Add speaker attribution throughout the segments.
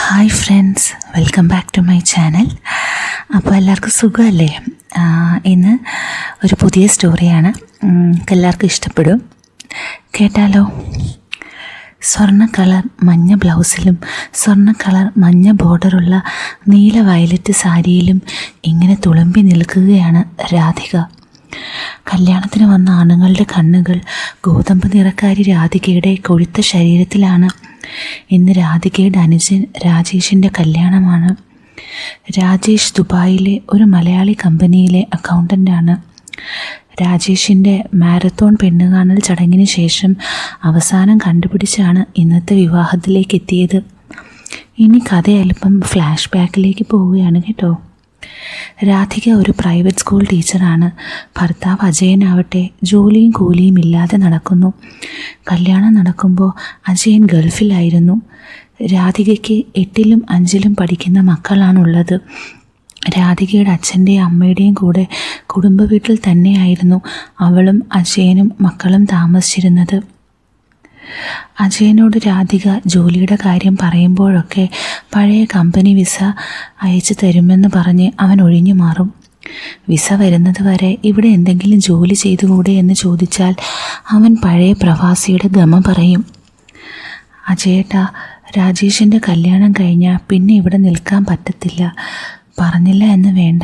Speaker 1: Hi friends, welcome back to my channel. അപ്പോൾ എല്ലാവർക്കും സുഖമല്ലേ? ഇന്ന് ഒരു പുതിയ സ്റ്റോറിയാണ്. എല്ലാവർക്കും ഇഷ്ടപ്പെടും. കേട്ടാലോ? സ്വർണ്ണ കളർ മഞ്ഞ ബ്ലൗസിലും സ്വർണ്ണ കളർ മഞ്ഞ ബോർഡറുള്ള നീല വയലറ്റ് സാരിയിലും ഇങ്ങനെ തുളുമ്പി നിൽക്കുകയാണ് രാധിക. കല്യാണത്തിന് വന്ന ആണുങ്ങളുടെ കണ്ണുകൾ ഗോതമ്പ് നിറക്കാരി രാധികയുടെ കൊഴുത്ത ശരീരത്തിലാണ്. ഇന്ന് രാധികയുടെ അനുജൻ രാജേഷിൻ്റെ കല്യാണമാണ്. രാജേഷ് ദുബായിലെ ഒരു മലയാളി കമ്പനിയിലെ അക്കൗണ്ടൻ്റാണ്. രാജേഷിൻ്റെ മാരത്തോൺ പെണ്ണുകാണൽ ചടങ്ങിന് ശേഷം അവസാനം കണ്ടുപിടിച്ചാണ് ഇന്നത്തെ വിവാഹത്തിലേക്ക് എത്തിയത്. ഇനി കഥ അല്പം ഫ്ലാഷ് ബാക്കിലേക്ക് പോവുകയാണ് കേട്ടോ. രാധിക ഒരു പ്രൈവറ്റ് സ്കൂൾ ടീച്ചറാണ്. ഭർത്താവ് അജയനാവട്ടെ ജോലിയും കൂലിയും ഇല്ലാതെ നടക്കുന്നു. കല്യാണം നടക്കുമ്പോൾ അജയൻ ഗൾഫിലായിരുന്നു. രാധികയ്ക്ക് 8ലും 5ലും പഠിക്കുന്ന മക്കളാണുള്ളത്. രാധികയുടെ അച്ഛൻ്റെയും അമ്മയുടെയും കൂടെ കുടുംബ വീട്ടിൽ തന്നെയായിരുന്നു അവളും അജയനും മക്കളും താമസിച്ചിരുന്നത്. അജയനോട് രാധിക ജോലിയുടെ കാര്യം പറയുമ്പോഴൊക്കെ പഴയ കമ്പനി വിസ അയച്ചു തരുമെന്ന് പറഞ്ഞ് അവൻ ഒഴിഞ്ഞു മാറും. വിസ വരുന്നത് വരെ ഇവിടെ എന്തെങ്കിലും ജോലി ചെയ്തുകൂടെ എന്ന് ചോദിച്ചാൽ അവൻ പഴയ പ്രവാസിയുടെ ഗമ പറയും. അജയേട്ടാ, രാജേഷിൻ്റെ കല്യാണം കഴിഞ്ഞാൽ പിന്നെ ഇവിടെ നിൽക്കാൻ പറ്റത്തില്ല. പറഞ്ഞില്ല എന്ന് വേണ്ട.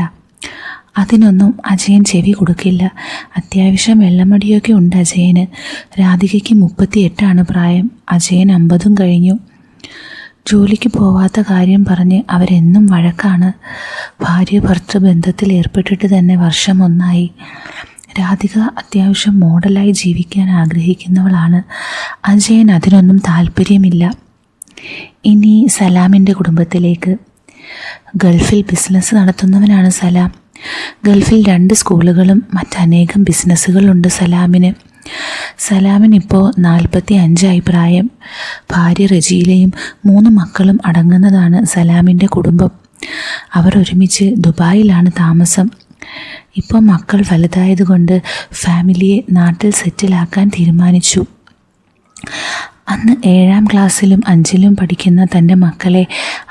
Speaker 1: അതിനൊന്നും അജയൻ ചെവി കൊടുക്കില്ല. അത്യാവശ്യം വെള്ളമടിയൊക്കെ ഉണ്ട് അജയന്. രാധികയ്ക്ക് 38 പ്രായം. അജയൻ 50 കഴിഞ്ഞു. ജോലിക്ക് പോവാത്ത കാര്യം പറഞ്ഞ് അവരെന്നും വഴക്കാണ്. ഭാര്യ ഭർത്തൃ ബന്ധത്തിൽ ഏർപ്പെട്ടിട്ട് തന്നെ വർഷം 1 രാധിക അത്യാവശ്യം മോഡലായി ജീവിക്കാൻ ആഗ്രഹിക്കുന്നവളാണ്. അജയൻ അതിനൊന്നും താല്പര്യമില്ല. ഇനി സലാമിൻ്റെ കുടുംബത്തിലേക്ക്. ഗൾഫിൽ ബിസിനസ് നടത്തുന്നവനാണ് സലാം. ഗൾഫിൽ 2 സ്കൂളുകളും മറ്റനേകം ബിസിനസ്സുകളുണ്ട് സലാമിന്. സലാമിനിപ്പോൾ 45 പ്രായം. ഭാര്യ റജീലയും 3 മക്കളും അടങ്ങുന്നതാണ് സലാമിൻ്റെ കുടുംബം. അവർ ഒരുമിച്ച് ദുബായിലാണ് താമസം. ഇപ്പോൾ മക്കൾ വലുതായതുകൊണ്ട് ഫാമിലിയെ നാട്ടിൽ സെറ്റിലാക്കാൻ തീരുമാനിച്ചു. അന്ന് 7ാം ക്ലാസ്സിലും 5ലും പഠിക്കുന്ന തൻ്റെ മക്കളെ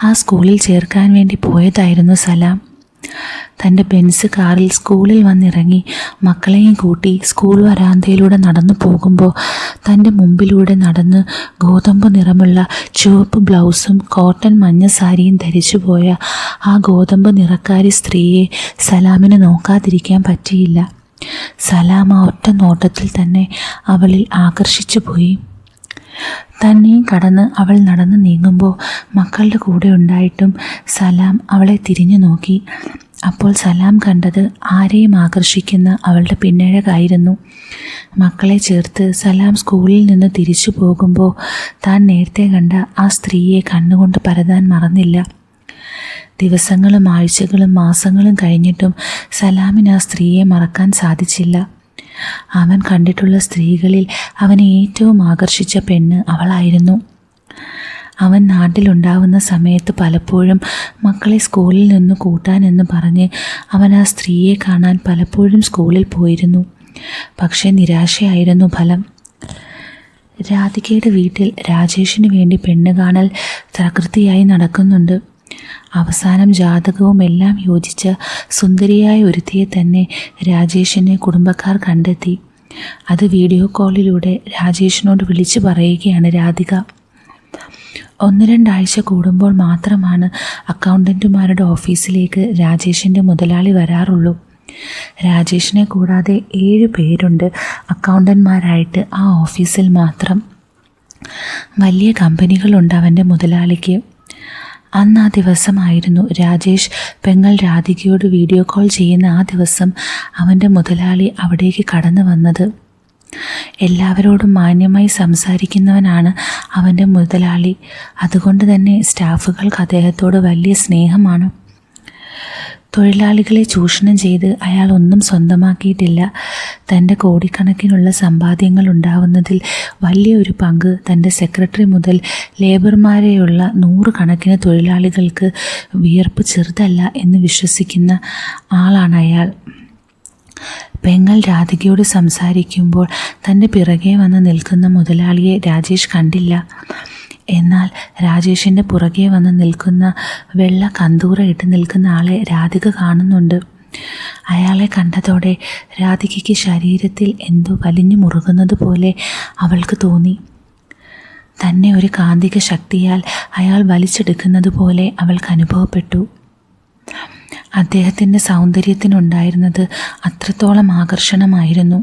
Speaker 1: ആ സ്കൂളിൽ ചേർക്കാൻ വേണ്ടി പോയതായിരുന്നു സലാം. തൻ്റെ ബെൻസ് കാറിൽ സ്കൂളിൽ വന്നിറങ്ങി മക്കളെയും കൂട്ടി സ്കൂൾ വരാന്തയിലൂടെ നടന്നു പോകുമ്പോൾ തൻ്റെ മുമ്പിലൂടെ നടന്ന് ഗോതമ്പ് നിറമുള്ള ചുവപ്പ് ബ്ലൗസും കോട്ടൺ മഞ്ഞ സാരിയും ധരിച്ചു പോയ ആ ഗോതമ്പ് നിറക്കാരി സ്ത്രീയെ സലാമിന് നോക്കാതിരിക്കാൻ പറ്റിയില്ല. സലാം ആ ഒറ്റ നോട്ടത്തിൽ തന്നെ അവളിൽ ആകർഷിച്ചു പോയി. തന്നെയും കടന്ന് അവൾ നടന്നു നീങ്ങുമ്പോൾ മക്കളുടെ കൂടെ ഉണ്ടായിട്ടും സലാം അവളെ തിരിഞ്ഞു നോക്കി. അപ്പോൾ സലാം കണ്ടത് ആരെയും ആകർഷിക്കുന്ന അവളുടെ പിന്നഴകായിരുന്നു. മക്കളെ ചേർത്ത് സലാം സ്കൂളിൽ നിന്ന് തിരിച്ചു പോകുമ്പോൾ താൻ നേരത്തെ കണ്ട ആ സ്ത്രീയെ കണ്ണുകൊണ്ട് പരതാൻ മറന്നില്ല. ദിവസങ്ങളും ആഴ്ചകളും മാസങ്ങളും കഴിഞ്ഞിട്ടും സലാമിന് ആ സ്ത്രീയെ മറക്കാൻ സാധിച്ചില്ല. അവൻ കണ്ടിട്ടുള്ള സ്ത്രീകളിൽ അവനെ ഏറ്റവും ആകർഷിച്ച പെണ്ണ് അവളായിരുന്നു. അവൻ നാട്ടിലുണ്ടാവുന്ന സമയത്ത് പലപ്പോഴും മക്കളെ സ്കൂളിൽ നിന്ന് കൂട്ടാനെന്ന് പറഞ്ഞ് അവൻ ആ സ്ത്രീയെ കാണാൻ പലപ്പോഴും സ്കൂളിൽ പോയിരുന്നു. പക്ഷേ നിരാശയായിരുന്നു ഫലം. രാധികയുടെ വീട്ടിൽ രാജേഷിന് വേണ്ടി പെണ്ണ് കാണൽ തകൃതിയായി നടക്കുന്നുണ്ട്. അവസാനം ജാതകവും എല്ലാം യോജിച്ച സുന്ദരിയായ ഒരുത്തിയെ തന്നെ രാജേഷിനെ കുടുംബക്കാർ കണ്ടെത്തി. അത് വീഡിയോ കോളിലൂടെ രാജേഷിനോട് വിളിച്ചു പറയുകയാണ് രാധിക. 1-2 ആഴ്ച കൂടുമ്പോൾ മാത്രമാണ് അക്കൗണ്ടൻറ്റുമാരുടെ ഓഫീസിലേക്ക് രാജേഷിൻ്റെ മുതലാളി വരാറുള്ളൂ. രാജേഷിനെ കൂടാതെ 7 പേരുണ്ട് അക്കൗണ്ടന്മാരായിട്ട് ആ ഓഫീസിൽ മാത്രം. വലിയ കമ്പനികളുണ്ട് അവൻ്റെ മുതലാളിക്ക്. അന്ന് ആ ദിവസമായിരുന്നു രാജേഷ് പെങ്ങൾ രാധികയോട് വീഡിയോ കോൾ ചെയ്യുന്ന ആ ദിവസം അവൻ്റെ മുതലാളി അവിടേക്ക് കടന്നു വന്നത്. എല്ലാവരോടും മാന്യമായി സംസാരിക്കുന്നവനാണ് അവൻ്റെ മുതലാളി. അതുകൊണ്ട് തന്നെ സ്റ്റാഫുകൾക്ക് അദ്ദേഹത്തോട് വലിയ സ്നേഹമാണ്. തൊഴിലാളികളെ ചൂഷണം ചെയ്ത് അയാൾ ഒന്നും സ്വന്തമാക്കിയിട്ടില്ല. തൻ്റെ കോടിക്കണക്കിനുള്ള സമ്പാദ്യങ്ങൾ ഉണ്ടാവുന്നതിൽ വലിയൊരു പങ്ക് തൻ്റെ സെക്രട്ടറി മുതൽ ലേബർമാരെയുള്ള 100 കണക്കിന് തൊഴിലാളികൾക്ക് വിയർപ്പ് ചെറുതല്ല എന്ന് വിശ്വസിക്കുന്ന ആളാണ് അയാൾ. പെങ്ങൾ രാധികയോട് സംസാരിക്കുമ്പോൾ തൻ്റെ പിറകെ വന്ന് നിൽക്കുന്ന മുതലാളിയെ രാജേഷ് കണ്ടില്ല. എന്നാൽ രാജേഷിൻ്റെ പുറകെ വന്ന് നിൽക്കുന്ന വെള്ള കന്തൂറ ഇട്ട് നിൽക്കുന്ന ആളെ രാധിക കാണുന്നുണ്ട്. അയാളെ കണ്ടതോടെ രാധികയ്ക്ക് ശരീരത്തിൽ എന്തോ വലിഞ്ഞു മുറുകുന്നത് പോലെ അവൾക്ക് തോന്നി. തന്നെ ഒരു കാന്തിക ശക്തിയാൽ അയാൾ വലിച്ചെടുക്കുന്നത് പോലെ അവൾക്ക് അനുഭവപ്പെട്ടു. അദ്ദേഹത്തിൻ്റെ സൗന്ദര്യത്തിനുണ്ടായിരുന്നത് അത്രത്തോളം ആകർഷണമായിരുന്നു.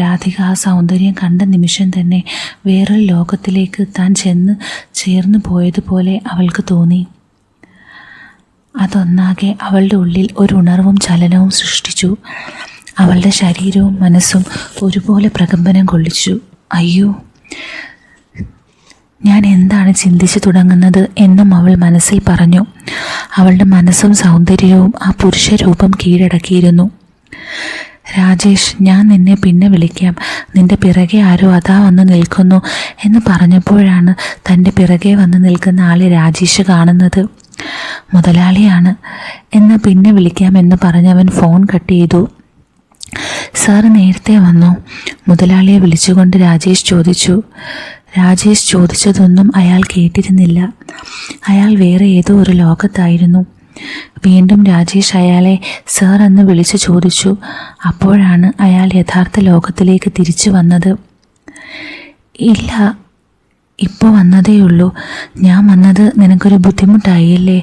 Speaker 1: രാധിക ആ സൗന്ദര്യം കണ്ട നിമിഷം തന്നെ വേറൊരു ലോകത്തിലേക്ക് താൻ ചേർന്നു പോയതുപോലെ അവൾക്ക് തോന്നി. അതൊന്നാകെ അവളുടെ ഉള്ളിൽ ഒരു ഉണർവും ചലനവും സൃഷ്ടിച്ചു. അവളുടെ ശരീരവും മനസ്സും ഒരുപോലെ പ്രകമ്പനം കൊള്ളിച്ചു. അയ്യോ, ഞാൻ എന്താണ് ചിന്തിച്ചു തുടങ്ങുന്നത് എന്നും അവൾ മനസ്സിൽ പറഞ്ഞു. അവളുടെ മനസ്സും സൗന്ദര്യവും ആ പുരുഷരൂപം കീഴടക്കിയിരുന്നു. രാജേഷ്, ഞാൻ നിന്നെ പിന്നെ വിളിക്കാം, നിന്റെ പിറകെ ആരോ അതാ വന്ന് നിൽക്കുന്നു എന്ന് പറഞ്ഞപ്പോഴാണ് തൻ്റെ പിറകെ വന്ന് നിൽക്കുന്ന ആളെ രാജേഷ് കാണുന്നത്. മുതലാളിയാണ്. എന്ന് പിന്നെ വിളിക്കാമെന്ന് പറഞ്ഞവൻ ഫോൺ കട്ട് ചെയ്തു. സാറ് നേരത്തെ വന്നോ? മുതലാളിയെ വിളിച്ചുകൊണ്ട് രാജേഷ് ചോദിച്ചു. രാജേഷ് ചോദിച്ചതൊന്നും അയാൾ കേട്ടിരുന്നില്ല. അയാൾ വേറെ ഏതോ ഒരു ലോകത്തായിരുന്നു. വീണ്ടും രാജേഷ് അയാളെ സാർ എന്ന് വിളിച്ചു ചോദിച്ചു. അപ്പോഴാണ് അയാൾ യഥാർത്ഥ ലോകത്തിലേക്ക് തിരിച്ചു വന്നത്. ഇല്ല, ഇപ്പോൾ വന്നതേയുള്ളൂ. ഞാൻ വന്നത് നിനക്കൊരു ബുദ്ധിമുട്ടായില്ലേ?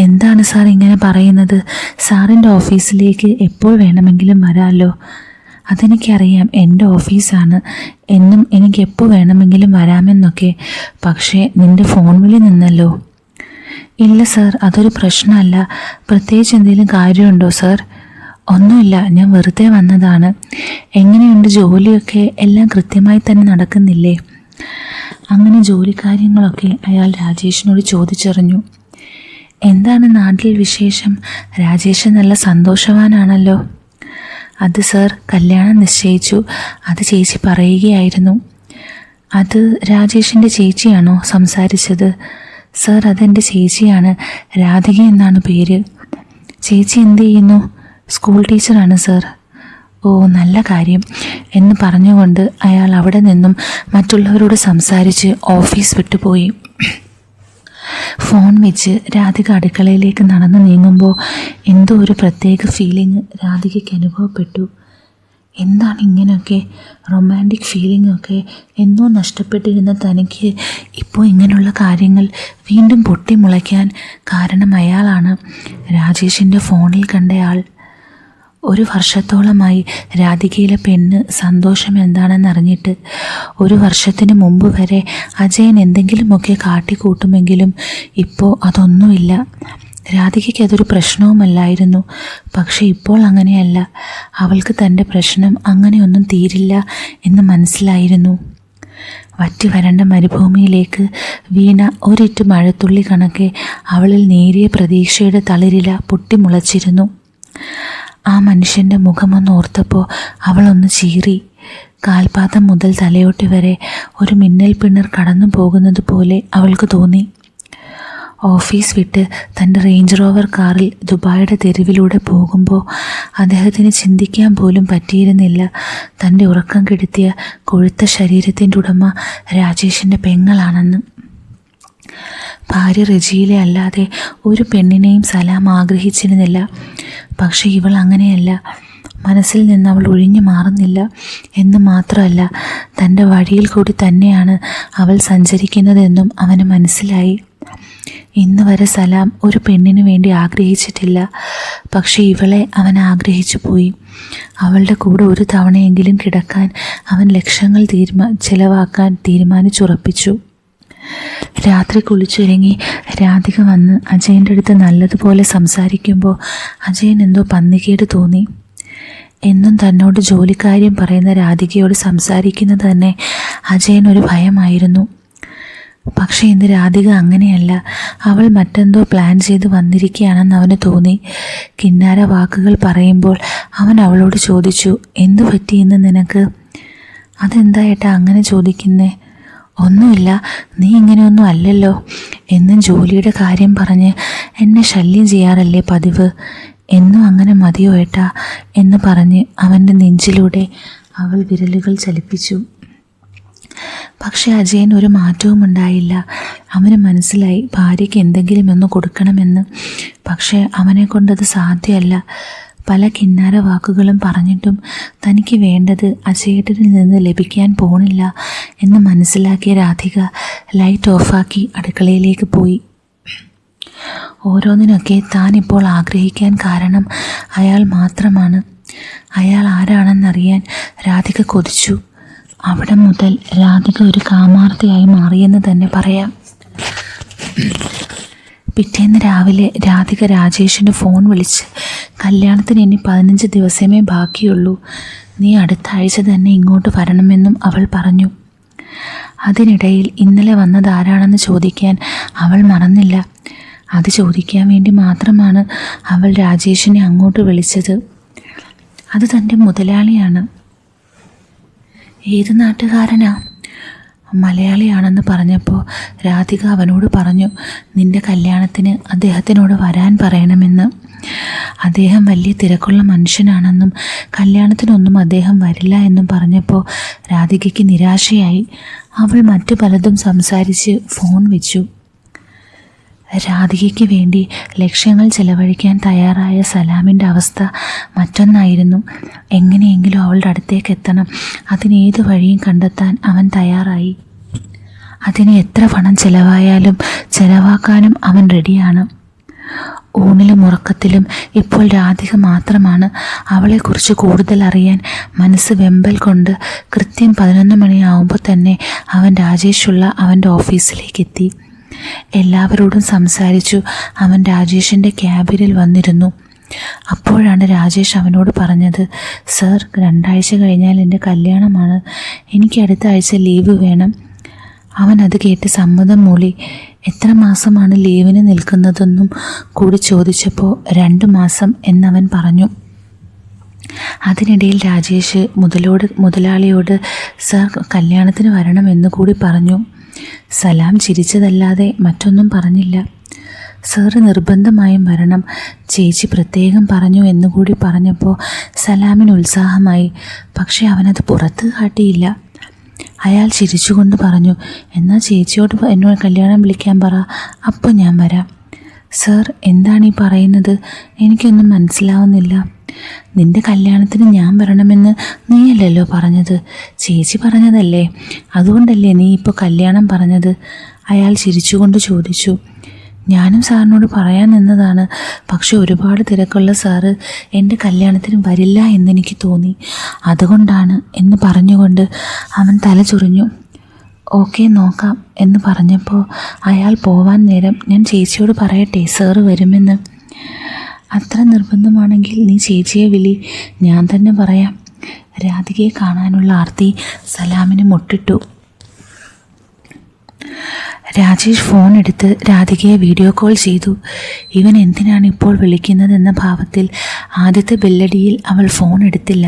Speaker 1: എന്താണ് സാർ ഇങ്ങനെ പറയുന്നത്? സാറിൻ്റെ ഓഫീസിലേക്ക് എപ്പോൾ വേണമെങ്കിലും വരാമല്ലോ. അതെനിക്കറിയാം, എൻ്റെ ഓഫീസാണ്, എന്നും എനിക്ക് എപ്പോൾ വേണമെങ്കിലും വരാമെന്നൊക്കെ. പക്ഷേ നിൻ്റെ ഫോൺ വിളി നിന്നല്ലോ. ഇല്ല സാർ, അതൊരു പ്രശ്നമല്ല. പ്രത്യേകിച്ച് എന്തെങ്കിലും കാര്യമുണ്ടോ സാർ? ഒന്നുമില്ല, ഞാൻ വെറുതെ വന്നതാണ്. എങ്ങനെയുണ്ട് ജോലിയൊക്കെ? എല്ലാം കൃത്യമായി തന്നെ നടക്കുന്നില്ലേ? അങ്ങനെ ജോലിക്കാര്യങ്ങളൊക്കെ അയാൾ രാജേഷിനോട് ചോദിച്ചറിഞ്ഞു. എന്താണ് നാട്ടിൽ വിശേഷം? രാജേഷ് നല്ല സന്തോഷവാനാണല്ലോ. അത് സാർ, കല്യാണം നിശ്ചയിച്ചു. അത് ചേച്ചി പറയുകയായിരുന്നു. അത് രാജേഷിൻ്റെ ചേച്ചിയാണോ സംസാരിച്ചത്? സാർ, അതെൻ്റെ ചേച്ചിയാണ്. രാധിക എന്നാണ് പേര്. ചേച്ചി എന്ത് ചെയ്യുന്നു? സ്കൂൾ ടീച്ചറാണ് സാർ. ഓ, നല്ല കാര്യം എന്ന് പറഞ്ഞുകൊണ്ട് അയാൾ അവിടെ നിന്നും മറ്റുള്ളവരോട് സംസാരിച്ച് ഓഫീസ് വിട്ടുപോയി. ഫോൺ വെച്ച് രാധിക അടുക്കളയിലേക്ക് നടന്നു നീങ്ങുമ്പോൾ എന്തോ ഒരു പ്രത്യേക ഫീലിംഗ് രാധികയ്ക്ക് അനുഭവപ്പെട്ടു. എന്താണ് ഇങ്ങനെയൊക്കെ? റൊമാൻറ്റിക് ഫീലിംഗൊക്കെ എന്നോ നഷ്ടപ്പെട്ടിരുന്ന തനിക്ക് ഇപ്പോൾ ഇങ്ങനെയുള്ള കാര്യങ്ങൾ വീണ്ടും പൊട്ടിമുളയ്ക്കാൻ കാരണം അയാളാണ്. രാജേഷിൻ്റെ ഫോണിൽ കണ്ടയാൾ. 1 വർഷത്തോളമായി രാധികയിലെ പെണ്ണ് സന്തോഷം എന്താണെന്നറിഞ്ഞിട്ട്. 1 വർഷത്തിന് മുമ്പ് വരെ അജയൻ എന്തെങ്കിലുമൊക്കെ കാട്ടിക്കൂട്ടുമെങ്കിലും ഇപ്പോൾ അതൊന്നുമില്ല. രാധികയ്ക്ക് അതൊരു പ്രശ്നവുമല്ലായിരുന്നു. പക്ഷെ ഇപ്പോൾ അങ്ങനെയല്ല. അവൾക്ക് തൻ്റെ പ്രശ്നം അങ്ങനെയൊന്നും തീരില്ല എന്ന് മനസ്സിലായിരുന്നു. വറ്റി വരണ്ട മരുഭൂമിയിലേക്ക് വീണ ഒരിറ്റ് മഴത്തുള്ളി കണക്കെ അവളിൽ നേരിയ പ്രതീക്ഷയുടെ തളിരില പൊട്ടിമുളച്ചിരുന്നു. ആ മനുഷ്യൻ്റെ മുഖമൊന്ന് ഓർത്തപ്പോൾ അവളൊന്ന് ചീറി. കാൽപാദം മുതൽ തലയോട്ടി വരെ ഒരു മിന്നൽ പിണർ കടന്നു പോകുന്നത് പോലെ അവൾക്ക് തോന്നി. ഓഫീസ് വിട്ട് തൻ്റെ റേഞ്ച് റോവർ കാറിൽ ദുബായിയുടെ തെരുവിലൂടെ പോകുമ്പോൾ അദ്ദേഹത്തിന് ചിന്തിക്കാൻ പോലും പറ്റിയിരുന്നില്ല തൻ്റെ ഉറക്കം കെടുത്തിയ കൊഴുത്ത ശരീരത്തിൻ്റെ ഉടമ രാജേഷിൻ്റെ പെങ്ങളാണെന്ന്. ഭാര്യ റജിയിലെ അല്ലാതെ ഒരു പെണ്ണിനെയും സലാം ആഗ്രഹിച്ചിരുന്നില്ല. പക്ഷെ ഇവൾ അങ്ങനെയല്ല. മനസ്സിൽ നിന്ന് അവൾ ഒഴിഞ്ഞു മാറുന്നില്ല എന്ന് മാത്രമല്ല, തൻ്റെ വഴിയിൽ കൂടി തന്നെയാണ് അവൾ സഞ്ചരിക്കുന്നതെന്നും അവന് മനസ്സിലായി. ഇന്ന് വരെ സലാം ഒരു പെണ്ണിനു വേണ്ടി ആഗ്രഹിച്ചിട്ടില്ല. പക്ഷെ ഇവളെ അവൻ ആഗ്രഹിച്ചു പോയി. അവളുടെ കൂടെ ഒരു തവണയെങ്കിലും കിടക്കാൻ അവൻ ലക്ഷങ്ങൾ ചിലവാക്കാൻ തീരുമാനിച്ചുറപ്പിച്ചു. രാത്രി കുളിച്ചൊരുങ്ങി രാധിക വന്ന് അജയൻ്റെ അടുത്ത് നല്ലതുപോലെ സംസാരിക്കുമ്പോൾ അജയൻ എന്തോ പന്തികേട് തോന്നി. എന്നും തന്നോട് ജോലിക്കാര്യം പറയുന്ന രാധികയോട് സംസാരിക്കുന്നത് തന്നെ അജയനൊരു ഭയമായിരുന്നു. പക്ഷേ ഇന്ന് രാധിക അങ്ങനെയല്ല. അവൾ മറ്റെന്തോ പ്ലാൻ ചെയ്ത് വന്നിരിക്കുകയാണെന്ന് അവന് തോന്നി. കിന്നാര വാക്കുകൾ പറയുമ്പോൾ അവൻ അവളോട് ചോദിച്ചു, എന്തു പറ്റി ഇന്ന് നിനക്ക്? അതെന്താ ഏട്ടാ അങ്ങനെ ചോദിക്കുന്നേ? ഒന്നുമില്ല, നീ ഇങ്ങനെയൊന്നും അല്ലല്ലോ. എന്നും ജോലിയുടെ കാര്യം പറഞ്ഞ് എന്നെ ശല്യം ചെയ്യാറല്ലേ പതിവ്. എന്നും അങ്ങനെ മതിയോ ഏട്ടാ എന്ന് പറഞ്ഞ് അവൻ്റെ നെഞ്ചിലൂടെ അവൾ വിരലുകൾ ചലിപ്പിച്ചു. പക്ഷെ അജയൻ ഒരു മാറ്റവും ഉണ്ടായില്ല. അവന് മനസ്സിലായി ഭാര്യയ്ക്ക് എന്തെങ്കിലും ഒന്ന് കൊടുക്കണമെന്ന്. പക്ഷേ അവനെ കൊണ്ടത് സാധ്യമല്ല. പല കിന്നാര വാക്കുകളും പറഞ്ഞിട്ടും തനിക്ക് വേണ്ടത് അജയേട്ടനിൽ നിന്ന് ലഭിക്കാൻ പോണില്ല എന്ന് മനസ്സിലാക്കിയ രാധിക ലൈറ്റ് ഓഫാക്കി അടുക്കളയിലേക്ക് പോയി. ഓരോന്നിനൊക്കെ താൻ ഇപ്പോൾ ആഗ്രഹിക്കാൻ കാരണം അയാൾ മാത്രമാണ്. അയാൾ ആരാണെന്നറിയാൻ രാധിക കൊതിച്ചു. അവിടെ മുതൽ രാധിക ഒരു കാമാർത്തയായി മാറിയെന്ന് തന്നെ പറയാം. പിറ്റേന്ന് രാവിലെ രാധിക രാജേഷിന് ഫോൺ വിളിച്ച്, കല്യാണത്തിന് ഇനി 15 ദിവസമേ ബാക്കിയുള്ളൂ, നീ അടുത്ത ആഴ്ച തന്നെ ഇങ്ങോട്ട് വരണമെന്നും അവൾ പറഞ്ഞു. അതിനിടയിൽ ഇന്നലെ വന്നതാരാണെന്ന് ചോദിക്കാൻ അവൾ മറന്നില്ല. അത് ചോദിക്കാൻ വേണ്ടി മാത്രമാണ് അവൾ രാജേഷിനെ അങ്ങോട്ട് വിളിച്ചത്. അത് തൻ്റെ മുതലാളിയാണ്. ഏത് നാട്ടുകാരനാ? മലയാളിയാണെന്ന് പറഞ്ഞപ്പോൾ രാധിക അവനോട് പറഞ്ഞു, നിന്റെ കല്യാണത്തിന് അദ്ദേഹത്തിനോട് വരാൻ പറയണമെന്ന്. അദ്ദേഹം വലിയ തിരക്കുള്ള മനുഷ്യനാണെന്നും കല്യാണത്തിനൊന്നും അദ്ദേഹം വരില്ല എന്നും പറഞ്ഞപ്പോൾ രാധികയ്ക്ക് നിരാശയായി. അവൾ മറ്റു പലതും സംസാരിച്ച് ഫോൺ വെച്ചു. രാധികയ്ക്ക് വേണ്ടി ലക്ഷ്യങ്ങൾ ചെലവഴിക്കാൻ തയ്യാറായ സലാമിൻ്റെ അവസ്ഥ മറ്റൊന്നായിരുന്നു. എങ്ങനെയെങ്കിലും അവളുടെ അടുത്തേക്ക് എത്തണം. അതിനേത് വഴിയും കണ്ടെത്താൻ അവൻ തയ്യാറായി. അതിന് എത്ര പണം ചെലവായാലും ചെലവാക്കാനും അവൻ റെഡിയാണ്. ഊണിലും ഉറക്കത്തിലും ഇപ്പോൾ രാധിക മാത്രമാണ്. അവളെക്കുറിച്ച് കൂടുതൽ അറിയാൻ മനസ്സ് വെമ്പൽ കൊണ്ട് കൃത്യം 11 മണിയാവുമ്പോൾ തന്നെ അവൻ രാജേഷുള്ള അവൻ്റെ ഓഫീസിലേക്ക് എത്തി. എല്ലാവരോടും സംസാരിച്ചു. അവൻ രാജേഷിൻ്റെ ക്യാബിനിൽ വന്നിരുന്നു. അപ്പോഴാണ് രാജേഷ് അവനോട് പറഞ്ഞത്, സർ, 2 ആഴ്ച കഴിഞ്ഞാൽ എൻ്റെ കല്യാണമാണ്. എനിക്ക് അടുത്ത ആഴ്ച ലീവ് വേണം. അവൻ അത് കേട്ട് സമ്മതം മൂളി. എത്ര മാസമാണ് ലീവിന് നിൽക്കുന്നതെന്നും കൂടി ചോദിച്ചപ്പോൾ 2 മാസം എന്നവൻ പറഞ്ഞു. അതിനിടയിൽ രാജേഷ് മുതലാളിയോട് സർ കല്യാണത്തിന് വരണമെന്ന് കൂടി പറഞ്ഞു. സലാം ചിരിച്ചതല്ലാതെ മറ്റൊന്നും പറഞ്ഞില്ല. സാറ് നിർബന്ധമായും വരണം, ചേച്ചി പ്രത്യേകം പറഞ്ഞു എന്നുകൂടി പറഞ്ഞപ്പോൾ സലാമിന് ഉത്സാഹമായി. പക്ഷെ അവനത് പുറത്ത് കാട്ടിയില്ല. അയാൾ ചിരിച്ചുകൊണ്ട് പറഞ്ഞു, എന്നാൽ ചേച്ചിയോട് എന്നോട് കല്യാണം വിളിക്കാൻ പറ, അപ്പോൾ ഞാൻ വരാം. സർ, എന്താണ് ഈ പറയുന്നത്? എനിക്കൊന്നും മനസ്സിലാവുന്നില്ല. നിന്റെ കല്യാണത്തിന് ഞാൻ വരണമെന്ന് നീയല്ലല്ലോ പറഞ്ഞത്, ചേച്ചി പറഞ്ഞതല്ലേ. അതുകൊണ്ടല്ലേ നീ ഇപ്പോൾ കല്യാണം പറഞ്ഞത്? അയാൾ ചിരിച്ചുകൊണ്ട് ചോദിച്ചു. ഞാനും സാറിനോട് പറയാൻ നിന്നതാണ്, പക്ഷെ ഒരുപാട് തിരക്കുള്ള സാറ് എൻ്റെ കല്യാണത്തിന് വരില്ല എന്നെനിക്ക് തോന്നി, അതുകൊണ്ടാണ് എന്ന് പറഞ്ഞുകൊണ്ട് അവൻ തല ചുറിഞ്ഞു. ഓക്കെ, നോക്കാം എന്ന് പറഞ്ഞപ്പോൾ അയാൾ പോവാൻ നേരം, ഞാൻ ചേച്ചിയോട് പറയട്ടെ സാറ് വരുമെന്ന്? അത്ര നിർബന്ധമാണെങ്കിൽ നീ ചേച്ചിയെ വിളി, ഞാൻ തന്നെ പറയാം. രാധികയെ കാണാനുള്ള ആർത്തി സലാമിന് മുട്ടിട്ടു. രാജേഷ് ഫോൺ എടുത്ത് രാധികയെ വീഡിയോ കോൾ ചെയ്തു. ഇവൻ എന്തിനാണ് ഇപ്പോൾ വിളിക്കുന്നതെന്ന ഭാവത്തിൽ ആദ്യത്തെ ബെല്ലടിയിൽ അവൾ ഫോൺ എടുത്തില്ല.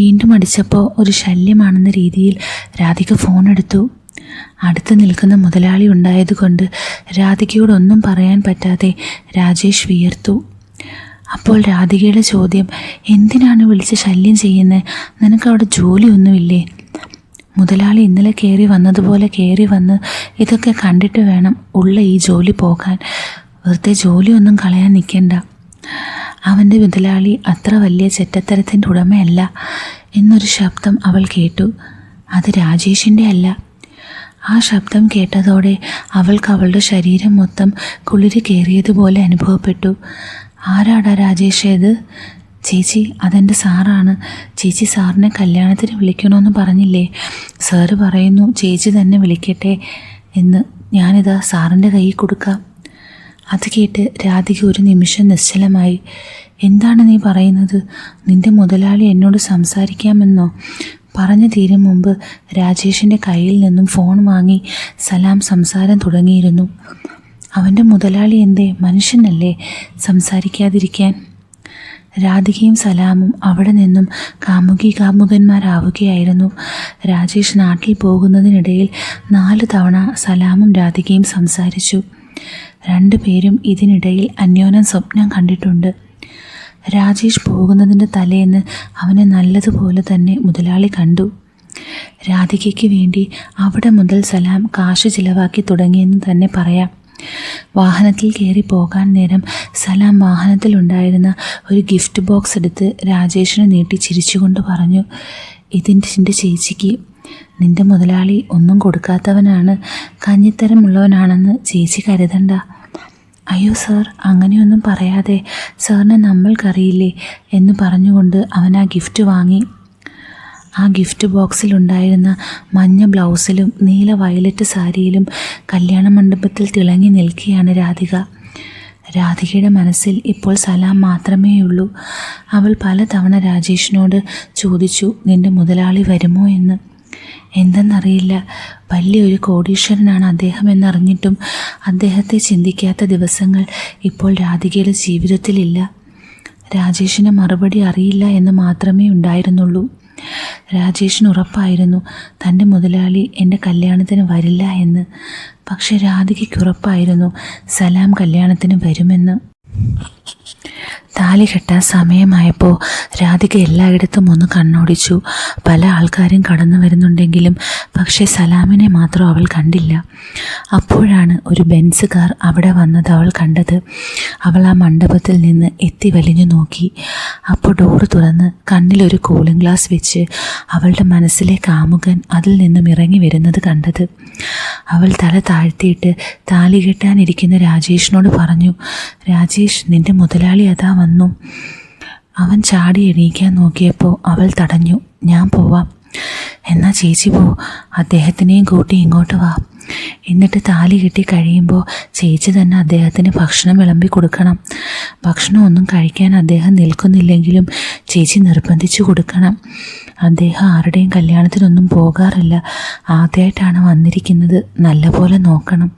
Speaker 1: വീണ്ടും അടിച്ചപ്പോൾ ഒരു ശല്യമാണെന്ന രീതിയിൽ രാധിക ഫോൺ എടുത്തു. അടുത്ത് നിൽക്കുന്ന മുതലാളി ഉണ്ടായതുകൊണ്ട് രാധികയോടൊന്നും പറയാൻ പറ്റാതെ രാജേഷ് വിയർത്തു. അപ്പോൾ രാധികയുടെ ചോദ്യം, എന്തിനാണ് വിളിച്ച് ശല്യം ചെയ്യുന്നത്? നിനക്കവിടെ ജോലിയൊന്നുമില്ലേ? മുതലാളി ഇന്നലെ കയറി വന്നതുപോലെ കയറി വന്ന് ഇതൊക്കെ കണ്ടിട്ട് വേണം ഉള്ള ഈ ജോലി പോകാൻ. വെറുതെ ജോലിയൊന്നും കളയാൻ നിൽക്കണ്ട. അവൻ്റെ മുതലാളി അത്ര വലിയ ചെറ്റത്തരത്തിൻ്റെ ഉടമയല്ല എന്നൊരു ശബ്ദം അവൾ കേട്ടു. അത് രാജേഷിൻ്റെ അല്ല. ആ ശബ്ദം കേട്ടതോടെ അവൾക്ക് അവളുടെ ശരീരം മൊത്തം കുളിര് കയറിയതുപോലെ അനുഭവപ്പെട്ടു. ആരാടാ രാജേഷേത്? ചേച്ചി, അതെൻ്റെ സാറാണ്. ചേച്ചി സാറിനെ കല്യാണത്തിന് വിളിക്കണമെന്ന് പറഞ്ഞില്ലേ? സാറ് പറയുന്നു ചേച്ചി തന്നെ വിളിക്കട്ടെ എന്ന്. ഞാനിതാ സാറിൻ്റെ കയ്യിൽ കൊടുക്കാം. അത് കേട്ട് രാധിക ഒരു നിമിഷം നിശ്ചലമായി. എന്താണ് നീ പറയുന്നത്? നിന്റെ മുതലാളി എന്നോട് സംസാരിക്കാമെന്നോ? പറഞ്ഞു തീരും മുമ്പ് രാജേഷിൻ്റെ കയ്യിൽ നിന്നും ഫോൺ വാങ്ങി സലാം സംസാരം തുടങ്ങിയിരുന്നു. അവൻ്റെ മുതലാളി എന്തേ മനുഷ്യനല്ലേ സംസാരിക്കാതിരിക്കാൻ? രാധികയും സലാമും അവിടെ നിന്നും കാമുകന്മാരാവുകയായിരുന്നു. രാജേഷ് നാട്ടിൽ പോകുന്നതിനിടയിൽ 4 തവണ സലാമും രാധികയും സംസാരിച്ചു. 2 പേരും ഇതിനിടയിൽ അന്യോന്യം സ്വപ്നം കണ്ടിട്ടുണ്ട്. രാജേഷ് പോകുന്നതിൻ്റെ തലേന്ന് അവനെ നല്ലതുപോലെ തന്നെ മുതലാളി കണ്ടു. രാധികയ്ക്ക് വേണ്ടി അവിടെ മുതൽ സലാം കാശ് ചിലവാക്കി തുടങ്ങിയെന്ന് തന്നെ പറയാം. വാഹനത്തിൽ കയറി പോകാൻ നേരം സലാം വാഹനത്തിലുണ്ടായിരുന്ന ഒരു ഗിഫ്റ്റ് ബോക്സ് എടുത്ത് രാജേഷിന് നീട്ടി ചിരിച്ചുകൊണ്ട് പറഞ്ഞു, ഇതിൻ്റെ ചേച്ചിക്ക്. നിന്റെ മുതലാളി ഒന്നും കൊടുക്കാത്തവനാണ്, കഞ്ഞിത്തരമുള്ളവനാണെന്ന് ചേച്ചി കരുതണ്ട. അയ്യോ സാർ, അങ്ങനെയൊന്നും പറയാതെ, സാറിനെ നമ്മൾക്കറിയില്ലേ എന്ന് പറഞ്ഞുകൊണ്ട് അവൻ ആ ഗിഫ്റ്റ് വാങ്ങി. ആ ഗിഫ്റ്റ് ബോക്സിലുണ്ടായിരുന്ന മഞ്ഞ ബ്ലൗസിലും നീല വയലറ്റ് സാരിയിലും കല്യാണ മണ്ഡപത്തിൽ തിളങ്ങി നിൽക്കുകയാണ് രാധിക. രാധികയുടെ മനസ്സിൽ ഇപ്പോൾ സലാം മാത്രമേയുള്ളൂ. അവൾ പലതവണ രാജേഷിനോട് ചോദിച്ചു, നിന്റെ മുതലാളി വരുമോ എന്ന്. എന്തെന്നറിയില്ല, വലിയൊരു കോടീശ്വരനാണ് അദ്ദേഹം എന്നറിഞ്ഞിട്ടും അദ്ദേഹത്തെ ചിന്തിക്കാത്ത ദിവസങ്ങൾ ഇപ്പോൾ രാധികയുടെ ജീവിതത്തിലില്ല. രാജേഷിന് മറുപടി അറിയില്ല എന്ന് മാത്രമേ ഉണ്ടായിരുന്നുള്ളൂ. രാജേഷിന് ഉറപ്പായിരുന്നു തൻ്റെ മുതലാളി എൻ്റെ കല്യാണത്തിന് വരില്ല എന്ന്. പക്ഷെ രാധികയ്ക്ക് ഉറപ്പായിരുന്നു സലാം കല്യാണത്തിന് വരുമെന്ന്. താലി കെട്ടാൻ സമയമായപ്പോൾ രാധിക എല്ലായിടത്തും ഒന്ന് കണ്ണോടിച്ചു. പല ആൾക്കാരും കടന്നു വരുന്നുണ്ടെങ്കിലും പക്ഷേ സലാമിനെ മാത്രം അവൾ കണ്ടില്ല. അപ്പോഴാണ് ഒരു ബെൻസ് കാർ അവിടെ വന്നത് അവൾ കണ്ടത്. അവൾ ആ മണ്ഡപത്തിൽ നിന്ന് എത്തി വലിഞ്ഞു നോക്കി. അപ്പോൾ ഡോറ് തുറന്ന് കണ്ണിലൊരു കൂളിംഗ് ഗ്ലാസ് വെച്ച് അവളുടെ മനസ്സിലെ കാമുകൻ അതിൽ നിന്നും ഇറങ്ങി വരുന്നത് കണ്ടത്. അവൾ തല താഴ്ത്തിയിട്ട് താലി കെട്ടാനിരിക്കുന്ന രാജേഷിനോട് പറഞ്ഞു, രാജേഷ്, നിന്റെ മുതലാളി അതാ വന്നു. അവൻ ചാടി എണീക്കാൻ നോക്കിയപ്പോൾ അവൾ തടഞ്ഞു. ഞാൻ പോവാം. എന്നാ ചേച്ചി പോ, അദ്ദേഹത്തിനെയും കൂട്ടി ഇങ്ങോട്ട് വാ. എന്നിട്ട് താലി കെട്ടി കഴിയുമ്പോൾ ചേച്ചി തന്നെ അദ്ദേഹത്തിന് ഭക്ഷണം വിളമ്പി കൊടുക്കണം. ഭക്ഷണമൊന്നും കഴിക്കാൻ അദ്ദേഹം നിൽക്കുന്നില്ലെങ്കിലും ചേച്ചി നിർബന്ധിച്ചു കൊടുക്കണം. അദ്ദേഹം ആരുടെയും കല്യാണത്തിനൊന്നും പോകാറില്ല, ആദ്യമായിട്ടാണ് വന്നിരിക്കുന്നത്. നല്ലപോലെ നോക്കണം.